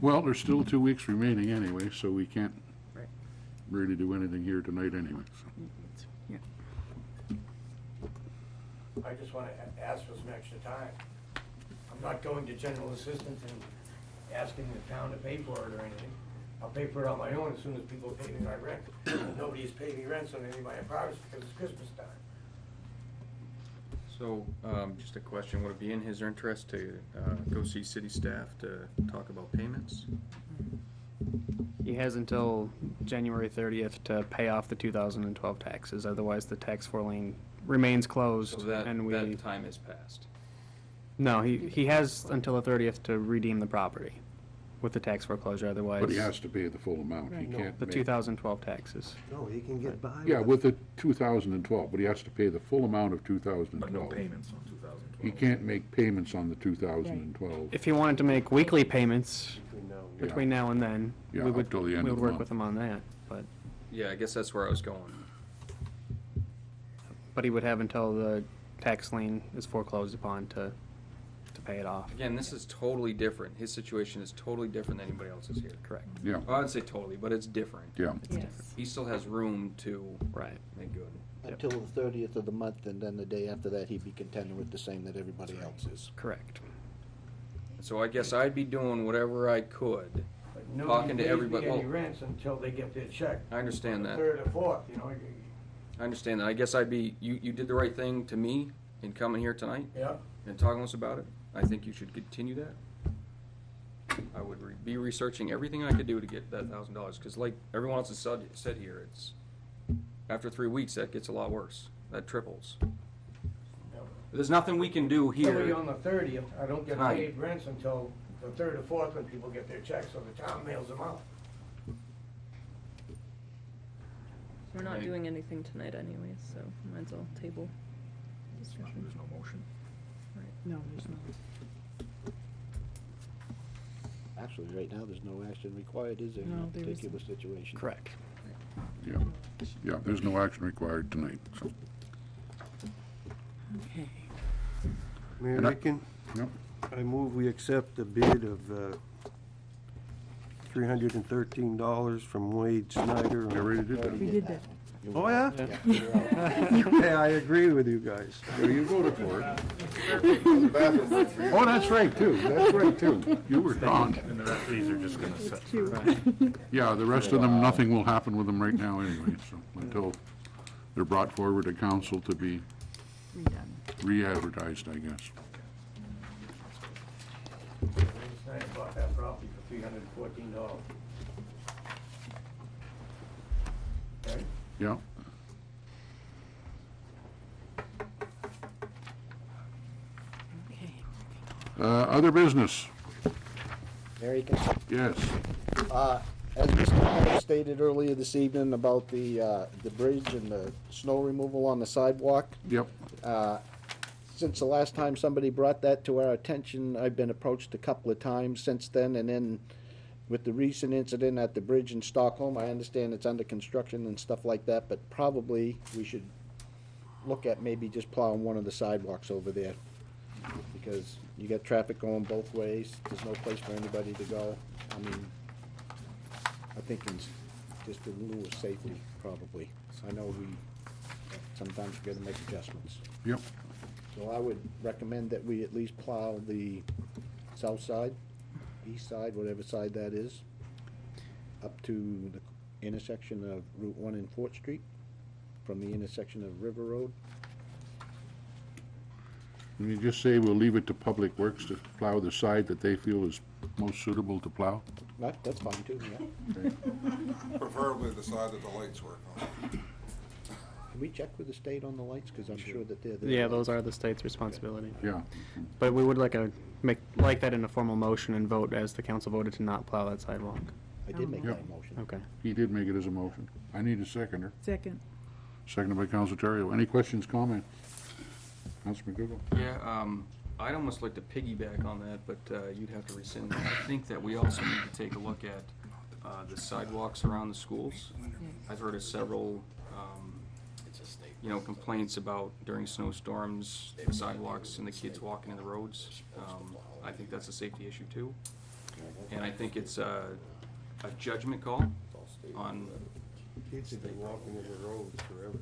Well, there's still 2 weeks remaining anyway, so we can't Right. really do anything here tonight anyway, so. Yeah. I just want to ask for some extra time. I'm not going to general assistance and asking the town to pay for it or anything. I'll pay for it on my own as soon as people pay me my rent. Nobody's paid me rents on any of my apartments because it's Christmas time. So, just a question, would it be in his interest to go see city staff to talk about payments? He has until January 30th to pay off the 2012 taxes, otherwise the tax lien remains closed. So that, and we that time has passed. No, he has until the 30th to redeem the property with the tax foreclosure, otherwise. But he has to pay the full amount. He Right. can't The make. 2012 taxes. No, he can get by. Yeah, with the 2012, but he has to pay the full amount of But no 2012. payments on 2012. He can't make payments on the 2012. If he wanted to make weekly payments Between now and Yeah. between now and then, Yeah, we up would, till the end we of would the work month. with him on that, but Yeah, I guess that's where I was going. he would have until the tax lien is foreclosed upon to pay it off. Again, this is totally different. His situation is totally different than anybody else's here. Correct. Yeah, Well, I would say totally, but it's different. yeah. Yes. He still has room to Right. make good. Until the 30th of the month, and then the day after that, he'd be contending with the same that everybody else is. Correct. So I guess I'd be doing whatever I could. But Talking nobody to pays everybody- me any well- rents until they get their check. I understand On that. the 3rd or 4th, you know. I understand that. I guess I'd be, you did the right thing to me in coming here tonight Yeah. and talking to us about it. I think you should continue that. I would be researching everything I could do to get that $1,000, because like everyone else has said here, it's, after 3 weeks, that gets a lot worse. That triples. There's nothing we can do Usually here. on the 30th, I don't get Tonight. paid rents until the 3rd or 4th when people get their checks, so the town mails them out. We're not Right. doing anything tonight anyways, so might as well table discussion. There's no motion. No, there's no. Actually, right now, there's no action required, is there, in No, that there particular situation? Correct. Yeah, yeah, there's no action required tonight, so. Okay. Mayor And I- Ricken, Yep. I move we accept the bid of $313 from Wade Snyder. You already did that. We did that. Oh, yeah? Yeah, I agree with you guys. So you voted for it. Oh, that's right, too. That's right, too. You were gone. And the rest of these are just gonna set. Yeah, the rest of them, nothing will happen with them right now anyway, so until they're brought forward to council to be Redone. re-advertised, I guess. Wayne Snyder bought that property for $314. Okay? Yeah. Other business? Mary, can Yes. As Mr. Myers stated earlier this evening about the bridge and the snow removal on the sidewalk, Yep. since the last time somebody brought that to our attention, I've been approached a couple of times since then, and then with the recent incident at the bridge in Stockholm, I understand it's under construction and stuff like that, but probably we should look at maybe just plowing one of the sidewalks over there. Because you got traffic going both ways, there's no place for anybody to go. I mean, I think it's just in lieu of safety, probably. I know sometimes we gotta make adjustments. Yep. So I would recommend that we at least plow the south side, east side, whatever side that is, up to the intersection of Route 1 and Fort Street, from the intersection of River Road. Can you just say we'll leave it to Public Works to plow the side that they feel is most suitable to plow? That's fine too, yeah. Preferably the side that the lights work on. Can we check with the state on the lights, because I'm sure that they're there. Yeah, those are the state's responsibility. Yeah. But we would like that in a formal motion and vote as the council voted to not plow that sidewalk. I did make Yep. that motion. Okay. He did make it as a motion. I need a seconder. Second. Seconded by Council Terrio. Any questions, comments? Council McDougall? Yeah, I'd almost like to piggyback on that, but you'd have to rescind that. I think that we also need to take a look at the sidewalks around the schools. I've heard of several, complaints about during snowstorms, the sidewalks and the kids walking in the roads. I think that's a safety issue too. And I think it's a judgment call on. Kids have been walking in the roads forever,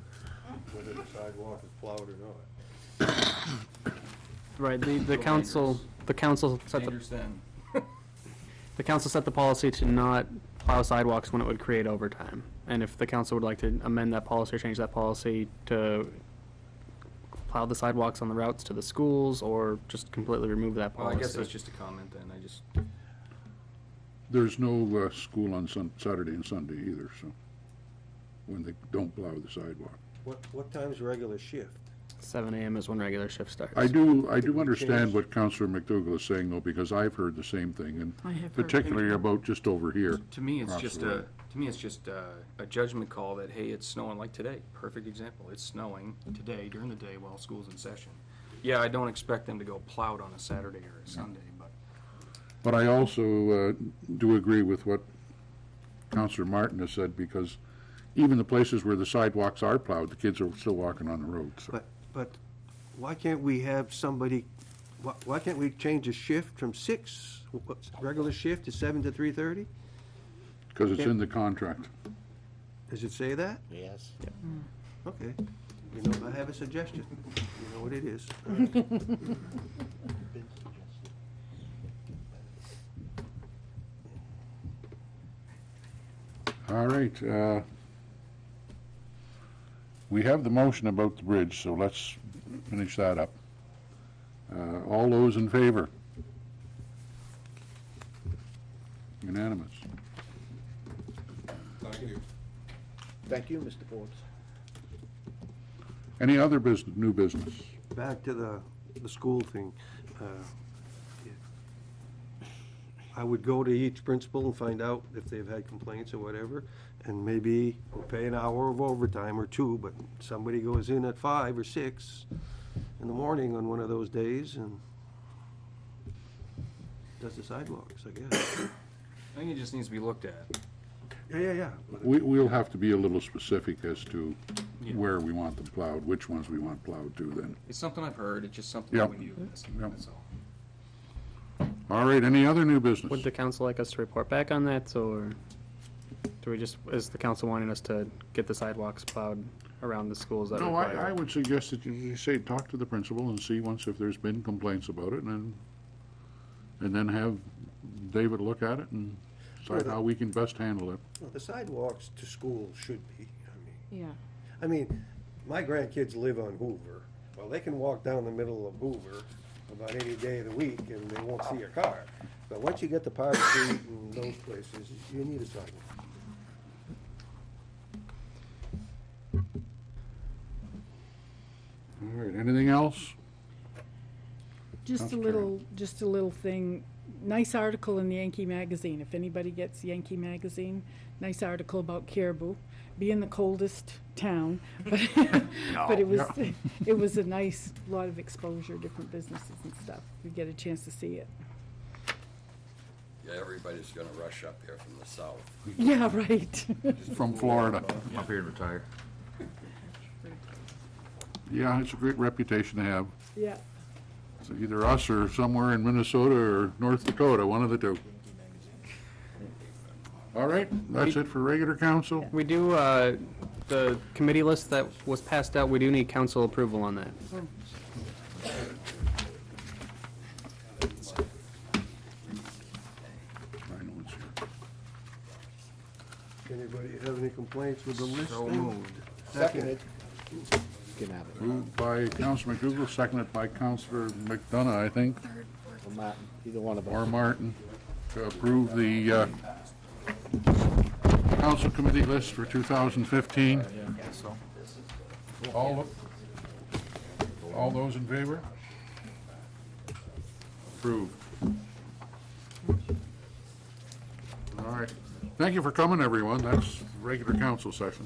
whether the sidewalk is plowed or not. Right, the council set Dangerous then. the council set the policy to not plow sidewalks when it would create overtime. And if the council would like to amend that policy or change that policy to plow the sidewalks on the routes to the schools, or just completely remove that Well, policy. I guess that's just a comment then. There's no school on Saturday and Sunday either, so, when they don't plow the sidewalk. What time's regular shift? 7 a.m. is when regular shift starts. I do understand what Councilor McDougall is saying, though, because I've heard the same thing, I have and heard particularly about just over here. To me, it's across just the road. a judgment call that, hey, it's snowing like today. Perfect example. It's snowing today during the day while school's in session. Yeah, I don't expect them to go plowed on a Saturday or a Sunday, but. But I also do agree with what Councilor Martin has said, because even the places where the sidewalks are plowed, the kids are still walking on the road, so. But why can't we have somebody, why can't we change a shift from 6, regular shift to 7 to 3:30? Because it's in the contract. Does it say that? Yes. Okay. You know, I have a suggestion. You know what it is. All right, we have the motion about the bridge, so let's finish that up. All those in favor? Unanimous. Thank you. Thank you, Mr. Forbes. Any other new business? Back to the school thing. I would go to each principal and find out if they've had complaints or whatever, and maybe we'll pay an hour of overtime or 2, but somebody goes in at 5 or 6 in the morning on one of those days and does the sidewalks, I guess. I think it just needs to be looked at. Yeah. We'll have to be a little specific as to Yeah. where we want them plowed, which ones we want plowed to then. It's something I've heard. It's just something Yep. that we do. That's all. All right, any other new business? Would the council like us to report back on that, or do we just, is the council wanting us to get the sidewalks plowed around the schools that No, require I it? would suggest that you say, talk to the principal and see once if there's been complaints about it, and then have David look at it and decide how we can best handle it. Well, the sidewalks to school should be, Yeah. I mean, my grandkids live on Hoover. Well, they can walk down the middle of Hoover about any day of the week and they won't see a car. But once you get to Park Street and those places, you need a sidewalk. All right, anything else? Just a little thing. Nice article in the Yankee magazine. If anybody gets Yankee magazine, nice article about Caribou, being the coldest town. But it was a nice lot of exposure, different businesses and stuff. We get a chance to see it. Yeah, everybody's gonna rush up here from the south. Yeah, right. From Florida. Up here to retire. Yeah, it's a great reputation to have. Yeah. So either us or somewhere in Minnesota or North Dakota, one of the two. All right, that's it for regular council. We do, the committee list that was passed out, we do need council approval on that. Anybody have any complaints with the list? So moved. Seconded. You can have it. Moved by Councilor McDougal, seconded by Councilor McDonough, I think, Or Martin, either one of them. or Martin, to approve the council committee list for 2015. All those in favor? Approved. All right. Thank you for coming, everyone. That's regular council session.